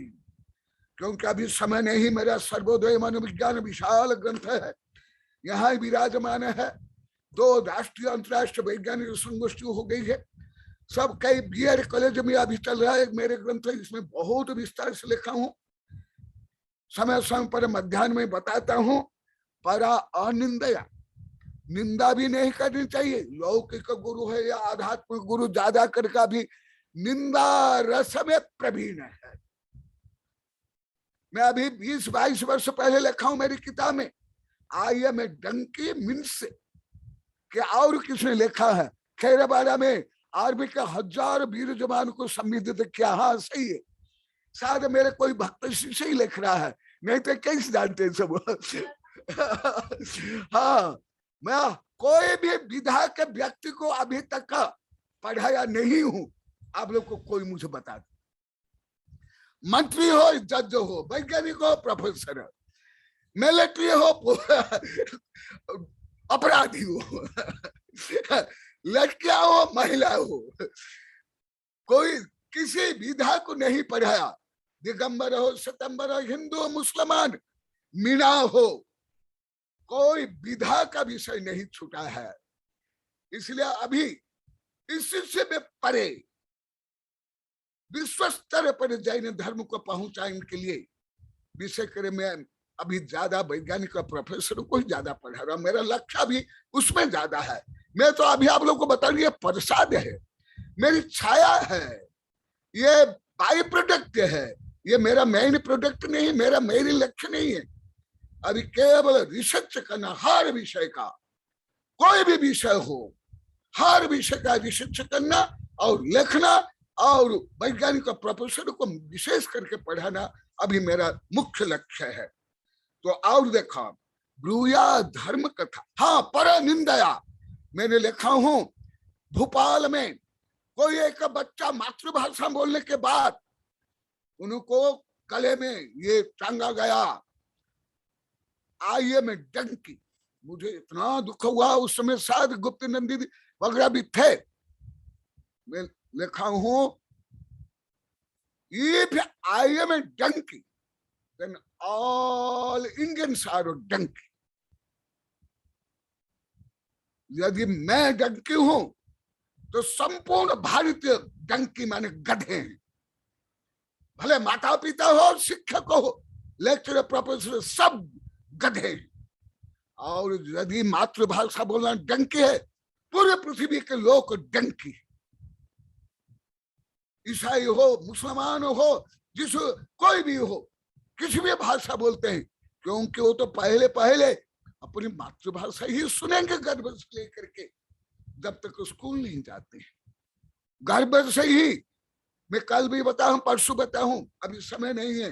क्योंकि अभी समय नहीं, मेरा सर्वोदय मनोविज्ञान विशाल ग्रंथ है, यहाँ विराजमान है। 2 राष्ट्रीय अंतरराष्ट्रीय वैज्ञानिक संगोष्ठी हो गई है, सब कई बीएड कॉलेज में अभी चल रहा है मेरे ग्रंथ, इसमें बहुत विस्तार से लिखा हूं, समय समय पर मध्याह्न में बताता हूं। परा अनिंदया, निंदा भी नहीं करनी चाहिए। लौकिक गुरु है या आध्यात्मिक गुरु, ज्यादा करके भी निंदा रस में प्रवीण है। मैं अभी 20-22 वर्ष पहले लिखा हूं मेरी किताब में, आई में डंकी मिन्स के, और किसने लिखा है, खैराबाद में आर्मी के 1000 वीर जवान को संबोधित किया। हाँ सही है, शायद मेरे कोई भक्त से ही लिख रहा है, नहीं तो कैसे जानते सब। हाँ, मैं कोई भी विधा के व्यक्ति को अभी तक पढ़ाया नहीं हूं, आप लोग को कोई मुझे बता दे। मंत्री हो, जज हो, वैज्ञानिक हो, प्रोफेसर हो, मिलिट्री हो, अपराधी हो, लड़कियां हो, महिला हो, कोई किसी विधा को नहीं पढ़ाया। दिगंबर हो, सितंबर हो, हिंदू हो, मुसलमान, मीणा हो, कोई विधा का विषय नहीं छूटा है। इसलिए अभी इससे भी परे विश्व स्तर पर जैन धर्म को पहुंचाने के लिए विषय करे, मैं अभी ज्यादा वैज्ञानिक का प्रोफेसर को ही ज्यादा पढ़ा रहा हूं, मेरा लक्ष्य भी उसमें ज्यादा है। मैं तो अभी आप लोग को बता रही, प्रसाद है, मेरी छाया है, ये बाई प्रोडक्ट है, ये मेरा मेन प्रोडक्ट नहीं, मेरा मेरी लक्ष्य नहीं है। अभी केवल रिसर्च करना, हर विषय का, कोई भी विषय हो, हर विषय का रिसर्च करना और लिखना, और वैज्ञानिक प्रोफेसर को विशेष करके पढ़ाना अभी मेरा मुख्य लक्ष्य है। तो और देखा, ब्रूया धर्म कथा, हाँ, पर निंदया, मैंने लिखा हूं, भोपाल में कोई एक बच्चा मातृभाषा बोलने के बाद उनको गले में ये टांगा गया, आइए में डंकी। मुझे इतना दुख हुआ, उस समय शायद गुप्त नंदी वगैरह भी थे। मैं लिखा हूं, if I am a donkey then all Indians are donkey. यदि मैं डंकी हूं तो संपूर्ण भारतीय डंकी माने गधे हैं। भले माता पिता हो, शिक्षक हो, लेक्चरर, प्रोफेसर, सब गधे। और यदि मातृभाषा बोलना डंकी है, पूरे पृथ्वी के लोग डंकी, ईसाई हो, मुसलमान हो, जिस कोई भी हो, किसी भी भाषा बोलते हैं, क्योंकि वो तो पहले पहले अपनी मातृभाषा ही सुनेंगे गर्भ से लेकर के, जब तक स्कूल नहीं जाते हैं। गर्भ से ही, मैं कल भी बताऊं, परसों बताऊं, अभी समय नहीं है,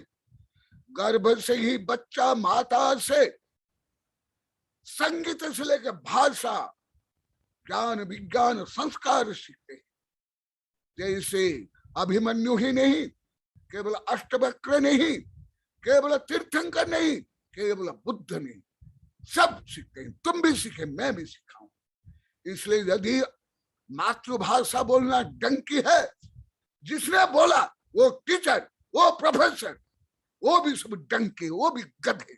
गर्भ से ही बच्चा माता से संगीत से लेकर भाषा, ज्ञान, विज्ञान, संस्कार सीखते हैं। जैसे अभिमन्यु ही नहीं, केवल अष्टवक्र नहीं, केवल तीर्थंकर नहीं, केवल बुद्ध नहीं, सब सीखते हैं। तुम भी सीखे, मैं भी सिखाऊं। इसलिए यदि मातृभाषा बोलना डंकी है, जिसने बोला वो टीचर, वो प्रोफेसर, वो भी सब डंके, वो भी गधे।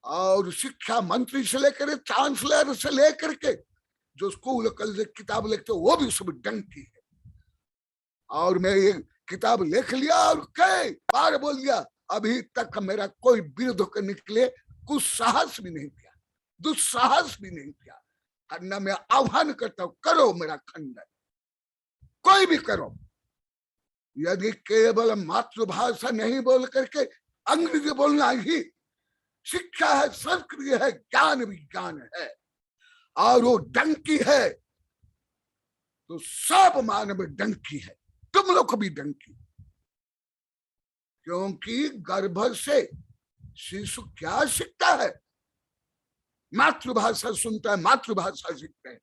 और शिक्षा मंत्री से लेकर चांसलर से लेकर के जो स्कूल कॉलेज किताब लिखते वो भी सब डंकी है। और मैं ये किताब लिख लिया और कई बार बोल दिया, अभी तक मेरा कोई विरोध करने के लिए कुछ साहस भी नहीं किया, दुस्साहस भी नहीं किया। न मैं आह्वान करता हूं, करो मेरा खंडन, कोई भी करो। यदि केवल मातृभाषा नहीं बोल करके अंग्रेजी बोलना ही शिक्षा है, संस्कृति है, ज्ञान विज्ञान है, और वो डंकी है, तो सब मानव डंकी है, तुम लोग भी डंकी। क्योंकि गर्भ से शिशु क्या सीखता है? मातृभाषा सुनता है, मातृभाषा सीखते हैं।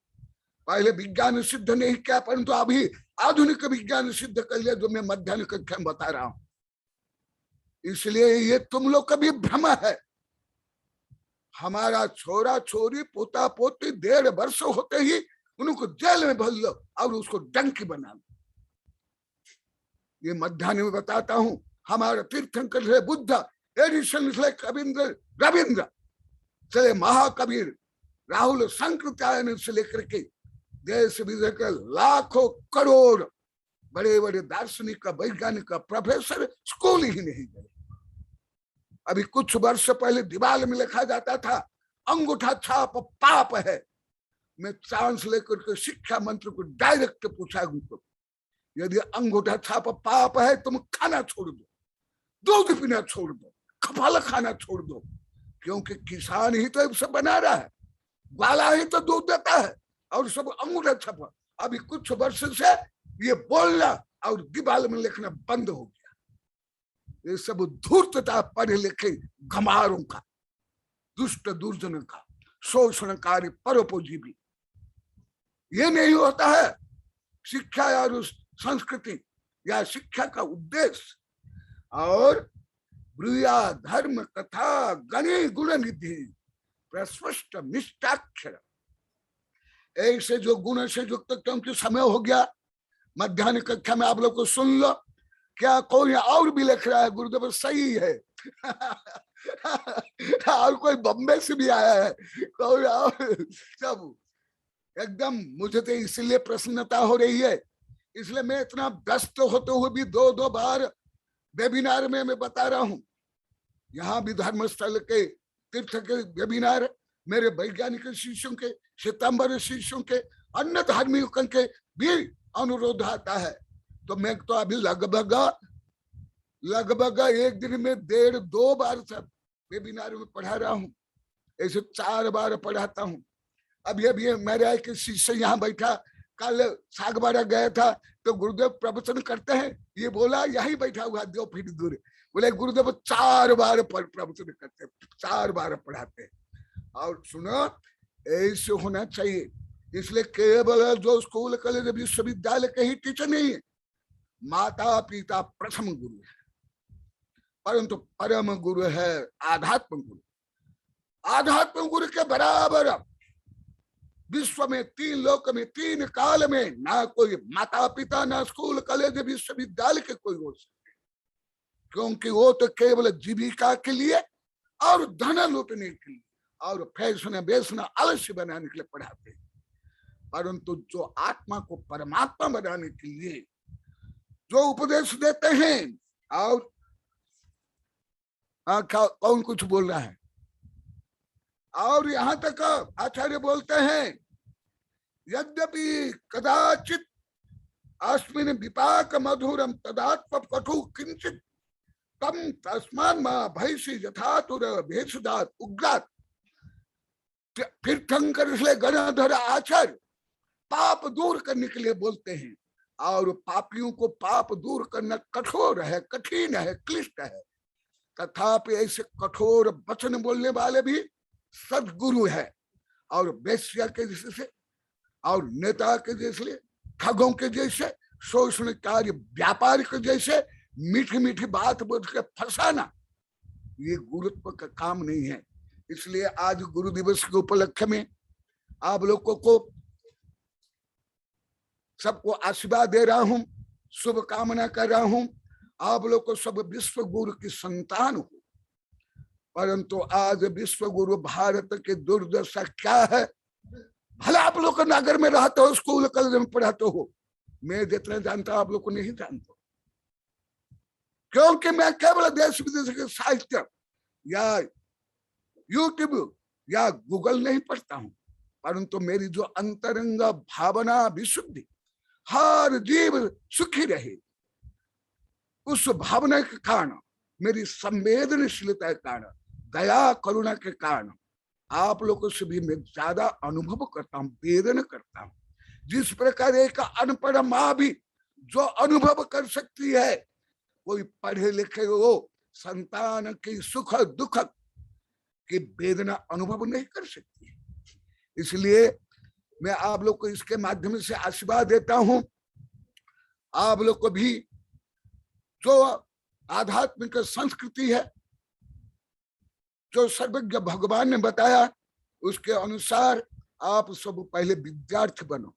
पहले विज्ञान सिद्ध नहीं किया, परंतु अभी आधुनिक विज्ञान सिद्ध कर लिया, जो मैं मध्यान्ह कक्षा में बता रहा हूं। इसलिए ये तुम लोग का भी भ्रम है। हमारा छोरा छोरी पोता पोती 1.5 वर्ष होते ही उनको जेल में भर लो और उसको डंकी बना लो। ये मध्यान्ह में बताता हूं। हमारा तीर्थंकर से बुद्ध, एडिसन से कविंद्र, रविंद्र से महाकबीर, राहुल शंकराचार्य से लेकर के देश विदेश के लाखों करोड़ बड़े बड़े दार्शनिक का, वैज्ञानिक का, प्रोफेसर स्कूल ही नहीं गए। अभी कुछ वर्ष पहले दीवार में लिखा जाता था, अंगूठा छाप पाप है। मैं चांस लेकर के शिक्षा मंत्री को डायरेक्ट पूछा उनको, यदि अंगूठा छाप पाप है, तुम खाना छोड़ दो, दूध पीना छोड़ दो, खफाला खाना छोड़ दो, क्योंकि किसान ही तो सब बना रहा है, ग्वाला ही तो दूध देता है, और सब अंगूठा छाप। अभी कुछ वर्ष से ये बोलना और दीवार में लिखना बंद हो गया। ये सब धूर्तता पढ़े लिखे गमारों का, दुष्ट दुर्जन का, शोषणकारी परोपजीवी। ये नहीं होता है शिक्षा और संस्कृति या शिक्षा का उद्देश्य। और ब्रूया धर्म कथा गणे गुण निधि प्रस्पष्ट निष्ठाक्षर, ऐसे जो गुण से युक्त, क्योंकि समय हो गया, मध्यान्ह कक्षा में आप लोग को सुन लो। क्या कोई और भी लिख रहा है गुरुदेव सही है? और कोई बम्बे से भी आया है, कोई और, सब एकदम। मुझे तो इसलिए प्रसन्नता हो रही है, इसलिए मैं इतना व्यस्त होते हुए भी 2 बार वेबिनार में मैं बता रहा हूं। यहाँ भी धर्मस्थल के तीर्थ के वेबिनार, मेरे वैज्ञानिक शिष्यों के, सितंबर शिष्यों के, अन्य धार्मिकों के भी अनुरोध आता है। तो मैं तो अभी लगभग एक दिन में 1.5-2 बार सब वेबिनार में पढ़ा रहा हूँ, ऐसे 4 बार पढ़ाता हूँ। अभी मेरा एक शिष्य यहाँ बैठा, कल सागबाड़ा गया था, तो गुरुदेव प्रवचन करते हैं, ये बोला यही बैठा हुआ 2 फीट दूर, बोले गुरुदेव 4 बार प्रवचन करते, 4 बार पढ़ाते हैं। और सुनो, ऐसे होना चाहिए। इसलिए केवल जो स्कूल कॉलेज विश्वविद्यालय के ही टीचर नहीं है, माता पिता प्रथम गुरु है, परंतु परम गुरु है आध्यात्म गुरु। आध्यात्म गुरु के बराबर विश्व में 3 लोक में 3 काल में ना कोई माता पिता, ना स्कूल कॉलेज विश्वविद्यालय के कोई हो सकते, क्योंकि वो तो केवल जीविका के लिए और धन लूटने के लिए और फैशन बेचना, आलस्य बनाने के लिए पढ़ाते हैं। परंतु जो आत्मा को परमात्मा बनाने के लिए जो उपदेश देते हैं, और कौन कुछ बोल रहा है, और यहां तक आचार्य बोलते हैं, यद्यपि कदाचित अस्मिन् विपाक मधुरम तदात्म कटु किंचित तम तस्मान मां भैषि यथातुर भेषदात उग्रात। तीर्थंकर इसलिए गणधर आचार्य पाप दूर करने के लिए बोलते हैं, और पापियों को पाप दूर करना कठोर है, कठिन है, क्लिष्ट है। तथापि ऐसे कठोर वचन बोलने वाले भी सदगुरु है, और वेश्या के जैसे और नेता के जैसे, ठगों के जैसे, शोषणकारी व्यापारी के जैसे मीठी मीठी बात बोल के फंसाना, ये गुरुत्व का काम नहीं है। इसलिए आज गुरु दिवस के उपलक्ष्य में आप लोगों को सबको आशीर्वाद दे रहा हूं, शुभ कामना कर रहा हूं। आप लोग को सब विश्व गुरु की संतान हो, परंतु आज विश्व गुरु भारत की दुर्दशा क्या है। भले आप लोग नगर में रहते हो, स्कूल कॉलेज में पढ़ाते हो, मैं जितना जानता हूं आप लोग को नहीं जानता, क्योंकि मैं केवल देश विदेश के साहित्य या यूट्यूब या गूगल नहीं पढ़ता हूं, परंतु मेरी जो अंतरंग भावना विशुद्धि, हर जीव सुखी रहे, उस भावना के कारण, मेरी संवेदनशीलता के कारण, दया करुणा के कारण आप लोगों से भी मैं ज्यादा अनुभव करता हूं, वेदना करता हूं। जिस प्रकार एक अनपढ़ माँ भी जो अनुभव कर सकती है, कोई पढ़े लिखे हो संतान की सुख दुख की वेदना अनुभव नहीं कर सकती। इसलिए मैं आप लोग को इसके माध्यम से आशीर्वाद देता हूं। आप लोग को भी जो आध्यात्मिक संस्कृति है, जो सर्वज्ञ भगवान ने बताया, उसके अनुसार आप सब पहले विद्यार्थी बनो।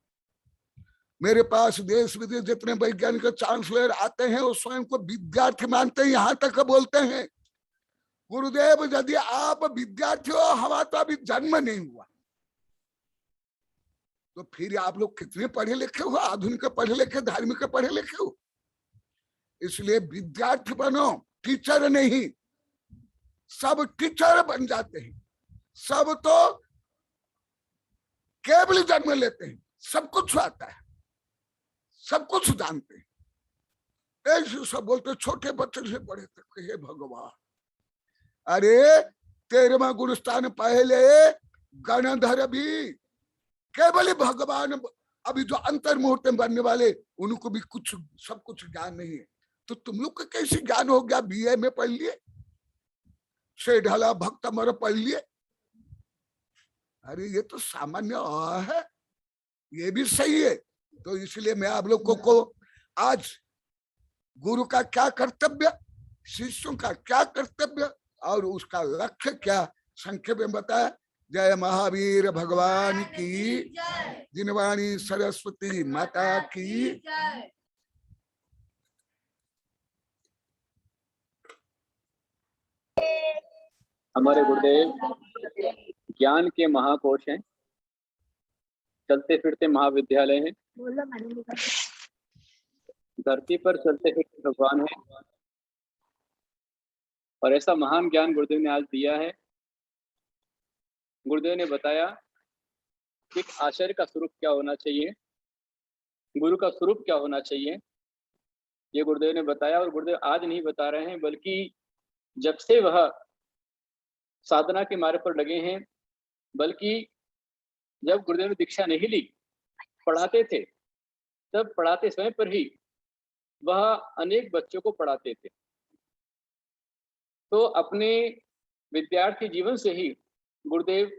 मेरे पास देश विदेश जितने वैज्ञानिक चांसलर आते हैं वो स्वयं को विद्यार्थी मानते हैं, यहां तक बोलते हैं गुरुदेव यदि आप विद्यार्थी हो, हमारा तो अभी जन्म नहीं हुआ, तो फिर आप लोग कितने पढ़े लिखे हो, आधुनिक पढ़े लिखे, धार्मिक पढ़े लिखे हो। इसलिए विद्यार्थी बनो, टीचर नहीं। सब टीचर बन जाते हैं, सब तो केवल जन्म लेते हैं, सब कुछ आता है, सब कुछ जानते हैं, ऐसे सब बोलते छोटे बच्चे से बड़े तक। हे भगवान, अरे 13वां गुरुस्थान पहले गणधर भी केवल भगवान, अभी जो अंतर मुहूर्त में बनने वाले उनको भी कुछ सब कुछ ज्ञान नहीं है, तो तुम लोग का कैसे ज्ञान हो गया। बीए में पढ़ लिए, से ढाला भक्त मर पढ़ लिए, अरे ये तो सामान्य है, ये भी सही है। तो इसलिए मैं आप लोगों को आज गुरु का क्या कर्तव्य, शिष्यों का क्या कर्तव्य और उसका लक्ष्य क्या संक्षेप में बताया। जय महावीर भगवान की, जिनवाणी सरस्वती माता की। हमारे गुरुदेव ज्ञान के महाकोश हैं, चलते फिरते महाविद्यालय हैं, धरती पर चलते फिरते भगवान हैं। और ऐसा महान ज्ञान गुरुदेव ने आज दिया है। गुरुदेव ने बताया कि आचार्य का स्वरूप क्या होना चाहिए, गुरु का स्वरूप क्या होना चाहिए, ये गुरुदेव ने बताया। और गुरुदेव आज नहीं बता रहे हैं, बल्कि जब से वह साधना के मार्ग पर लगे हैं, बल्कि जब गुरुदेव ने दीक्षा नहीं ली, पढ़ाते थे, तब पढ़ाते समय पर ही वह अनेक बच्चों को पढ़ाते थे। तो अपने विद्यार्थी जीवन से ही गुरुदेव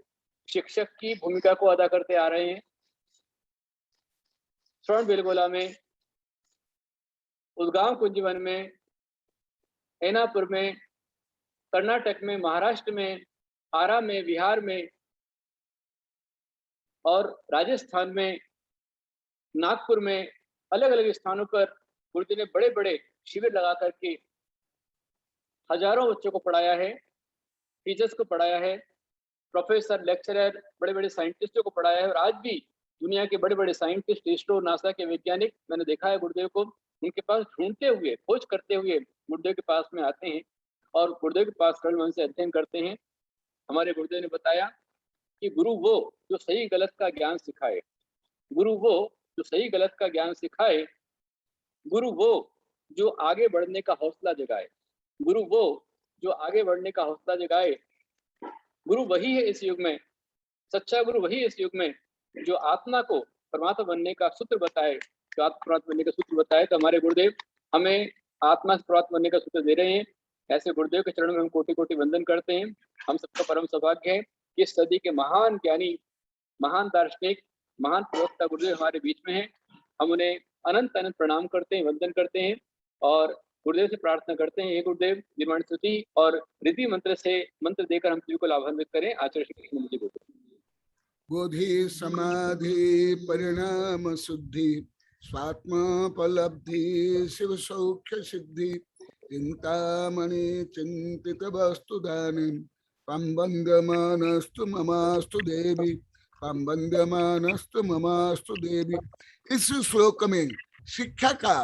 शिक्षक की भूमिका को अदा करते आ रहे हैं। स्वर्ण बेलगोला में, उदगांव कुंजीवन में, ऐनापुर में, कर्नाटक में, महाराष्ट्र में, आरा में, बिहार में और राजस्थान में, नागपुर में, अलग अलग स्थानों पर गुरुदेव ने बड़े बड़े शिविर लगा करके हजारों बच्चों को पढ़ाया है, टीचर्स को पढ़ाया है, प्रोफेसर, लेक्चरर, बड़े बड़े साइंटिस्टों को पढ़ाया है। और आज भी दुनिया के बड़े बड़े साइंटिस्ट, इसरो, नासा के वैज्ञानिक, मैंने देखा है गुरुदेव को उनके पास ढूंढते हुए, खोज करते हुए गुरुदेव के पास में आते हैं और गुरुदेव के पास कर्ण वंश से अध्ययन करते हैं। हमारे गुरुदेव ने बताया कि गुरु वो जो सही गलत का ज्ञान सिखाए, गुरु वो जो सही गलत का ज्ञान सिखाए, गुरु वो जो आगे बढ़ने का हौसला जगाए, गुरु वो जो आगे बढ़ने का हौसला जगाए। गुरु वही है इस युग में, सच्चा गुरु वही है इस युग में जो आत्मा को परमात्मा बनने का सूत्र बताए, जो आत्मा परमात्मा बनने का सूत्र बताए। तो हमारे गुरुदेव हमें आत्मा से परमात्मा बनने का सूत्र दे रहे हैं। ऐसे गुरुदेव के चरणों में हम कोटि कोटि वंदन करते हैं। हम सबका परम सौभाग्य है कि इस सदी के महान ज्ञानी, महान दार्शनिक, महान प्रवक्ता गुरुदेव हमारे बीच में हैं। हम उन्हें अनंत अनंत प्रणाम करते हैं, वंदन करते हैं और गुरुदेव से प्रार्थना करते हैं, हे गुरुदेव निर्माण स्तुति और रिद्धि मंत्र से मंत्र देकर हम सभी को लाभान्वित करें। आचार्य श्री कृष्ण जी को बोधि समाधि परिणाम शुद्धि स्वात्मोपलब्धि शिव सौख्य सिद्धि चिंतामणि चिंतित वस्तु दानी पंबंदमानस्तु ममास्तु देवी, पंबंदमानस्तु ममास्तु देवी। इस श्लोक में शिक्षा का,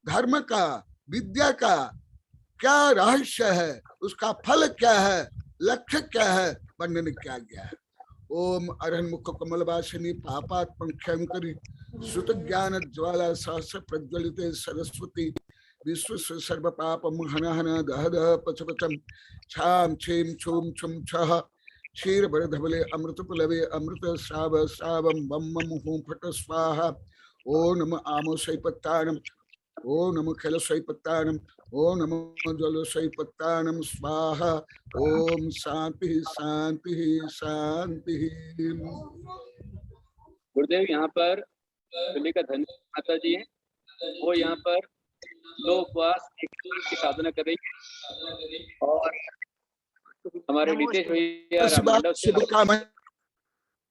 धर्म का, विद्या का क्या रहस्य है, उसका फल क्या है, लक्ष्य क्या है, वर्णन किया गया है। ओम अरहन्मुख कमलवासिनी पापात्म क्षयंकरी सुत ज्ञान ज्वाला सहस्र प्रज्वलित सरस्वती विश्व सर्व पापम हन हन दह दह पच पचम छाम छीम छूम छुम छह क्षीर बरधबले अमृत पलवे अमृत श्राव श्रावम बम मम हूं फट स्वाहा। ओ नम आमो सैपत्तानम, ओ नम खल सैपत्तानम, ओ नम जल सैपत्तानम स्वाहा। ओम शांति शांति शांति। गुरुदेव यहाँ पर का धन्यवाद माता जी है, वो यहाँ पर दो उपवास की साधना कर रही है और हमारे नीतीश भैया मांडव से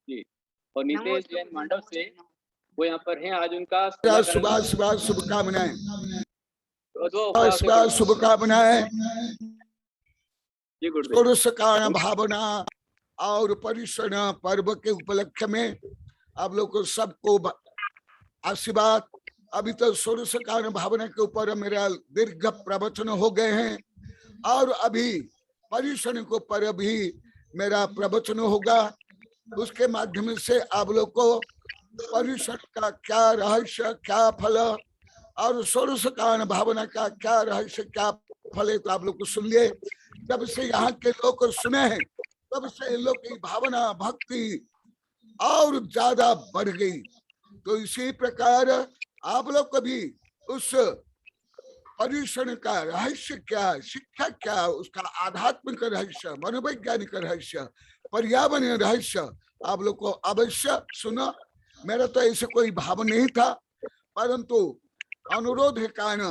जी और नीतीश जैन मांडव से वो यहाँ पर हैं। आज उनका सुबह सुबह शुभकामनाएं, शुभकामनाएं। पुरुष कारण भावना और परिश्रण पर्व के उपलक्ष्य में आप लोग को सबको आशीर्वाद। अभी तो षोडश कारण भावना के ऊपर मेरा दीर्घ प्रवचन हो गए हैं और अभी परिश्रण के ऊपर भी मेरा प्रवचन होगा। उसके माध्यम से आप लोग को परिश्रण का क्या रहस्य, क्या फल और षोडश कारण भावना का क्या रहस्य, क्या फल है, तो आप लोग को सुन लिए। जब से यहाँ के लोग सुने हैं तब से इन लोग की भावना भक्ति और ज्यादा बढ़ गई। तो इसी प्रकार आप लोग को भी उस परिश्रण का रहस्य क्या, शिक्षा क्या, उसका आध्यात्मिक रहस्य, मनोवैज्ञानिक रहस्य, पर्यावरण रहस्य आप लोग को अवश्य सुना। मेरा तो ऐसे कोई भाव नहीं था, परंतु अनुरोध के कारण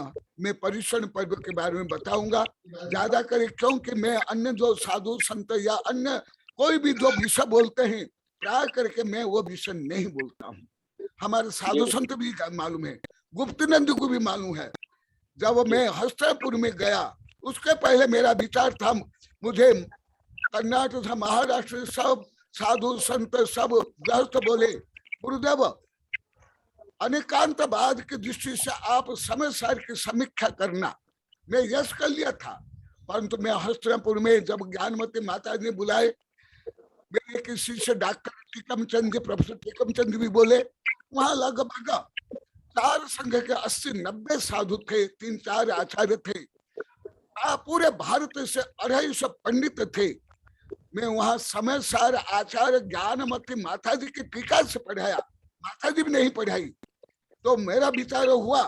मैं परिश्रण पर्व के बारे में बताऊंगा ज्यादा करे, क्योंकि मैं अन्य जो साधु संत या अन्य कोई भी जो विषय बोलते हैं प्राय करके मैं वो विषय नहीं बोलता हूँ। हमारे साधु संत भी मालूम है, गुप्तनंद को भी मालूम है। जब मैं हस्तिनापुर में गया उसके पहले मेरा विचार था, मुझे कर्नाटक था, महाराष्ट्र सब साधु संत सब गृहस्थ बोले गुरुदेव अनेकांतवाद की दृष्टि से आप समय सार की समीक्षा करना। मैं यश कर लिया था, परंतु मैं हस्तिनापुर में जब ज्ञानमती माता ने बुलाए, मेरे किसी से डॉक्टर टीकमचंद, प्रोफेसर टीकमचंद भी बोले, वहां लगभग 4 संघ के 80-90 साधु थे, 3-4 आचार्य थे, पूरे भारत से 250 पंडित थे। मैं वहां समय सार आचार्य ज्ञानमती माता जी की टीका से पढ़ाया, माता जी भी नहीं पढ़ाई। तो मेरा विचार हुआ,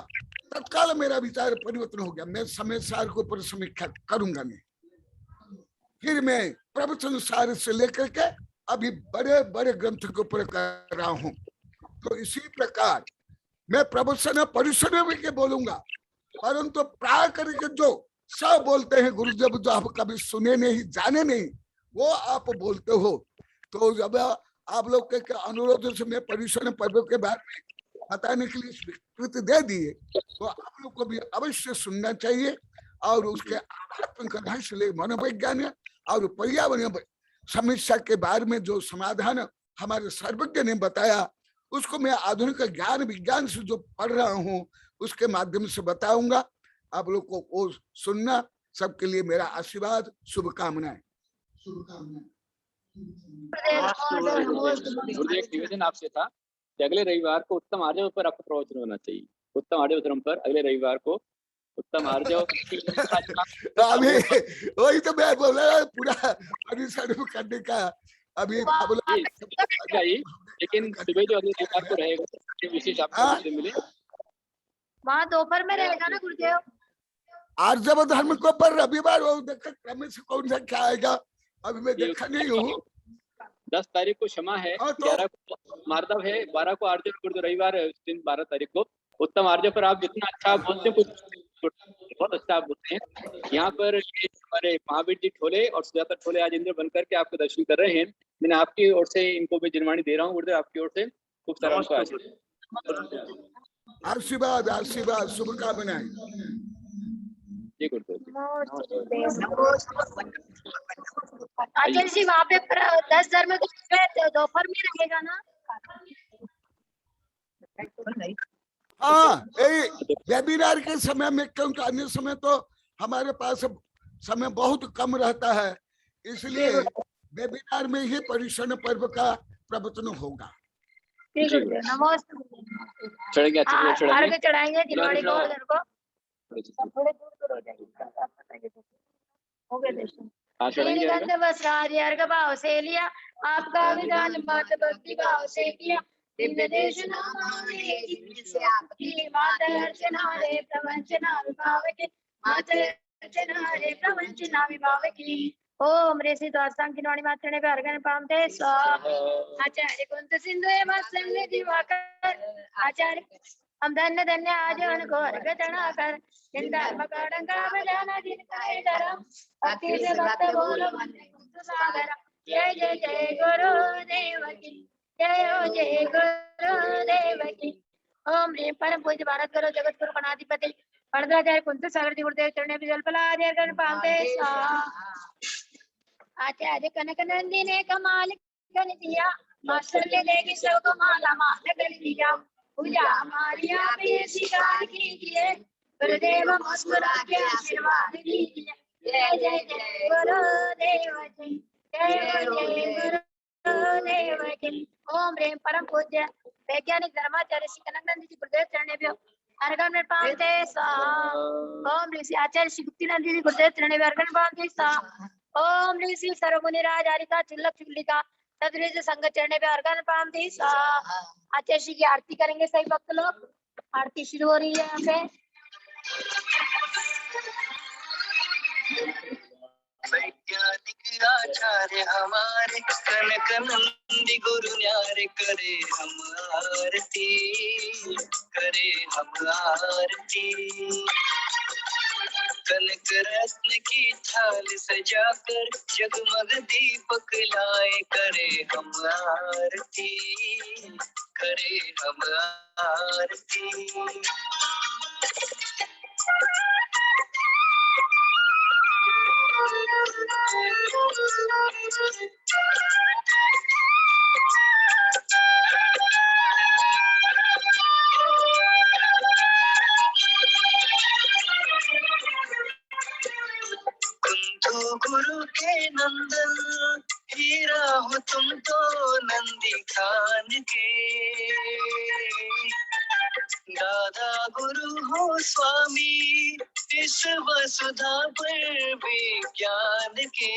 तत्काल मेरा विचार परिवर्तन हो गया, मैं समय सार के ऊपर समीक्षा करूंगा नहीं। फिर मैं प्रवचन सार से लेकर के अभी बड़े बड़े ग्रंथ के ऊपर कर रहा हूं। तो इसी प्रकार मैं प्रवचन परिश्रम में के बोलूंगा, परंतु प्राय करके जो सब बोलते हैं गुरुदेव, जो आप कभी सुने नहीं जाने नहीं, वो आप बोलते हो। तो जब आप लोग के अनुरोध से मैं परिश्रम पर्व के बारे में बताने के लिए स्वीकृति दे दिए, तो आप लोग को भी अवश्य सुनना चाहिए और उसके आध्यात्मिक रहस्य, मनोवैज्ञानिक और पर्यावरण समस्या के बारे में जो समाधान हमारे सर्वज्ञ ने बताया, उसको मैं आधुनिक ज्ञान विज्ञान से जो पढ़ रहा हूँ उसके माध्यम से बताऊंगा। आप लोग को वो सुनना। सबके लिए मेरा आशीर्वाद, शुभकामनाएं। एक निवेदन आपसे था कि अगले रविवार को उत्तम आर्जव पर आपको प्रवचन होना चाहिए। उत्तम आर्जव धर्म पर अगले रविवार को उत्तम आर्जव अभी वही तो मैं बोल रहा हूँ, पूरा परिश्रम करने का अभी लेकिन सुबह जो अगले रविवार को रहेगा विशेष आपको मिले वहाँ दोपहर में रहेगा ना गुरुदेव। आर्जव धर्म को पर रविवार वो देखा क्रम से कौन सा क्या आएगा, अभी मैं देखा नहीं हूँ। 10 तारीख को क्षमा है, 11 को मार्दव है, 12 को आर्जव, गुरुदेव रविवार है, 12 तारीख को उत्तम आर्जव पर आप जितना अच्छा बोलते हैं, बहुत अच्छा आप बोलते हैं। यहाँ पर हमारे महावीर जी ठोले और सुजाता ठोले आज इंद्र बनकर के आपको दर्शन कर रहे हैं। मैंने आपकी ओर से इनको भी जिरवानी दे रहा हूँ गुरुदेव, आपकी ओर से खूब सारा उनको आशीर्वाद, आशीर्वाद, शुभकामनाएं। जी गुरुदेव जी। आचार्य जी वहाँ पे 10,000 में दोपहर में रहेगा ना? हाँ, यही वेबिनार के समय में, क्योंकि अन्य समय तो हमारे पास समय बहुत कम रहता है, इसलिए वेबिनार में ही परिक्षण पर्व का प्रवचन होगा। चढ़ेंगे अर्घ चढ़ाएंगे दिलवाड़ी को, उधर को थोड़े दूर दूर हो जाएंगे। हो गए दर्शन। गंध वस्त्रादि अर्घ भाव से लिया, आपका विधान मात भक्ति भाव से किया। दिव्य देश से आपकी माता अर्चना रे प्रवंचना विभाव की, माता अर्चना रे प्रवंचना विभाव की। ओम ऋषि द्वासांकिनवाणी मात्रणे पे अर्घन पामते स्वाहा। आचार्य कुंत सिंधु मत्संग दिवाकर, आचार्य हम धन्य धन्य आजन को अर्घ चढ़ाकर, धर्म का डंका बजाना जिनका है धर्म, भक्ति से भक्त बोलो सागर। जय जय जय गुरुदेव की, जय हो जय गुरुदेव की। ओम ह्रीं परम पूज्य भारत गुरु जगत गुरु गणाधिपति वरदाचार्य कुंत सागर जी गुरुदेव चरण में जल पलादि अर्घन पामते स्वाहा। आचार्य कनक नंदी ने कमाल कर दिया, मास्टर लेगी सबको माला माल कर दिया। पूजा हमारी आप ये स्वीकार कीजिए, गुरुदेव मुस्कुरा के आशीर्वाद दीजिए। जय जय जय गुरुदेव जी, जय जय गुरुदेव जी। ओम ह्रीं परम पूज्य वैज्ञानिक धर्माचार्य श्री कनक नंदी जी गुरुदेव चरण में अर्घन में पामते स्वाहा। ओम ऋषि आचार्य श्री गुप्ती नंदी जी गुरुदेव चरण में अर्घन पामते स्वाहा। ओम ऋषि सर्वमुनि राज हरिका चुल्लक चुल्लिका सदृश संग चढ़ने पे अर्घन पामती स्वाहा। आचार्य श्री की आरती करेंगे सही भक्त लोग। आरती शुरू हो रही है यहाँ पे। वैज्ञानिक आचार्य हमारे कनक नंदी गुरु न्यारे, करे हम आरती, करे हम आरती। कनक रत्न की थाल सजाकर जगमग दीपक लाए, करे हम आरती, करे हम आरती। कुंतु गुरु के नंदन, हीरा हो तुम तो नंदी खान के। दादा गुरु हो स्वामी इस वसुधा पर विज्ञान के।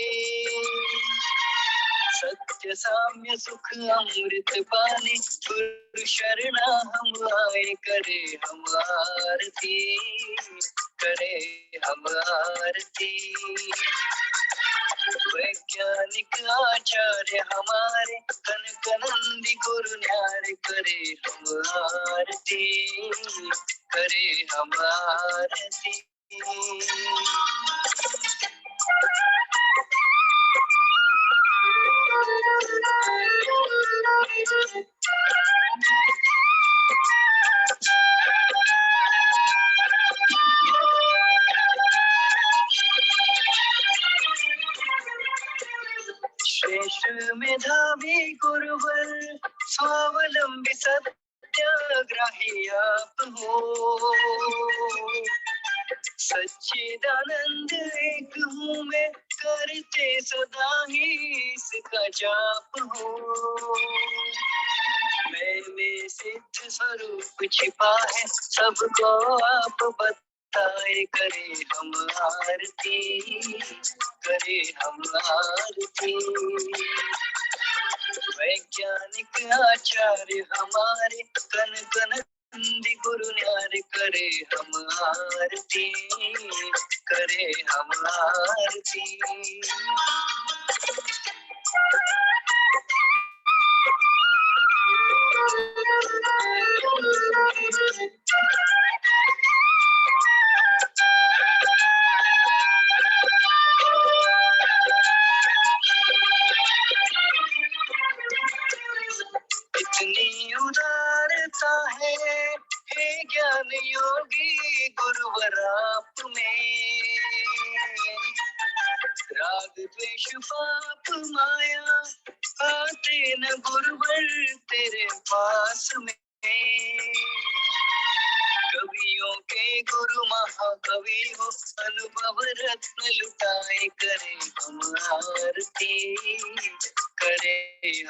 सत्य साम्य सुख अमृत पाने, गुरु शरणा हम आए, करे हम आरती, करे हम आरती। वैज्ञानिक आचार्य हमारे कनक नंदी गुरु न्यारे, करे हम आरती, करे हम आरती। श्रेष्ठ मेधावी गुरुवर स्वावलंबी सत्याग्रही आप हो। सच्चिदानंद एक हूँ मैं, करते सदा ही इसका जाप हो। मैं सिद्ध स्वरूप छिपा है, सबको आप बताए, करे हम आरती, करे हम आरती। वैज्ञानिक आचार्य हमारे कनक नंदी गुरु न्यारे, करे हम आरती, करे हम आरती। इतनी उदारता है हे ज्ञान योगी गुरुवर आप में। पाप माया आते न गुरुवर तेरे पास में। कवियों के गुरु महाकवि हो अनुभव रत्न लुटाए करे हम आरती, करे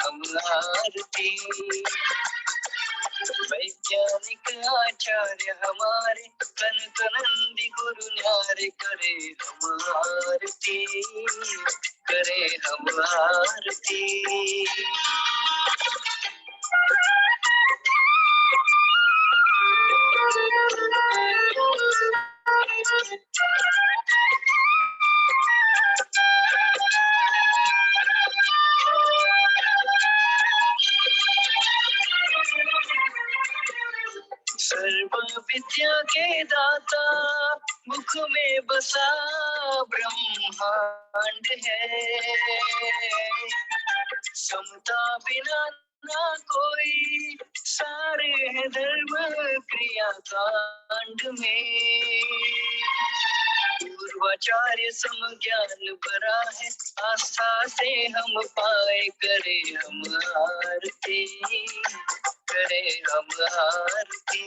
हम आरती। वैज्ञानिक आचार्य हमारे कनकनंदी गुरु न्यारे करे हम आरती, करे हम आरती। सर्व विद्या के दाता मुख में बसा ब्रह्मांड है। समता बिना ना कोई सारे हैं धर्म क्रिया कांड में। पूर्वाचार्य समज्ञान भरा है आस्था से हम पाए करे हम आरती, करे हम आरती।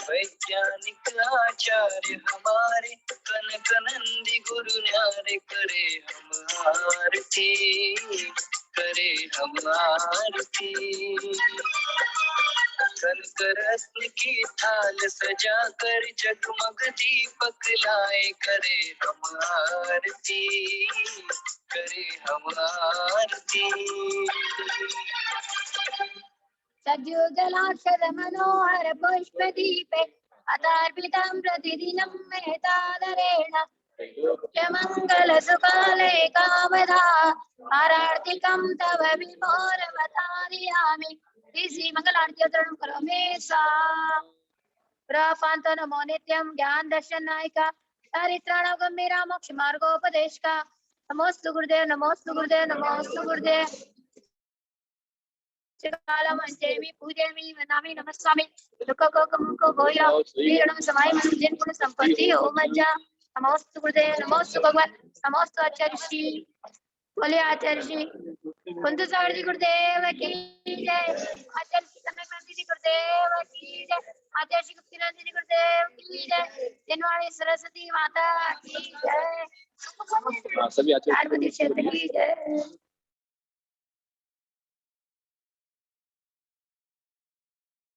वैज्ञानिक आचार्य हमारे कनकनंदी गुरु न्यारे करे हम आरती, करे हम आरती। कनक रत्न की थाल सजा कर जगमग दीपक लाए करे हम आरती, करे हम आरती। सद्युगलाक्षर मनोहर पुष्प दीपे अतार्पितं प्रतिदिनं मेहतादरेण मंगल सुकाले कामदा आरार्तिकं तव विभोरवतारियामि। श्री मंगल आरती अवतरण करोमि सा प्रफांतो नमो नित्यं ज्ञान दर्शन नायिका चरित्राणां गंभीरा मोक्ष मार्गोपदेशका। नमोस्तु गुरुदेव, नमोस्तु गुरुदेव, नमोस्तु गुरुदेव। कालमंजेमि पूजेमि वनामि नमस्वामि दुःखको भोया वीरणं समाय जिन गुण संपत्ति हो मज्जा। नमोस्तु गुरुदेव, नमोस्तु भगवान, नमोस्तु आचार्य श्री। बोले आचार्य श्री कुंद सागर जी गुरुदेव की जय। आचार्य श्री कनकनंदी जी गुरुदेव की जय। आचार्य श्री गुप्तीनंद जी गुरुदेव की जय। जिनवाणी सरस्वती माता की जय। सभी आचार्य की जय।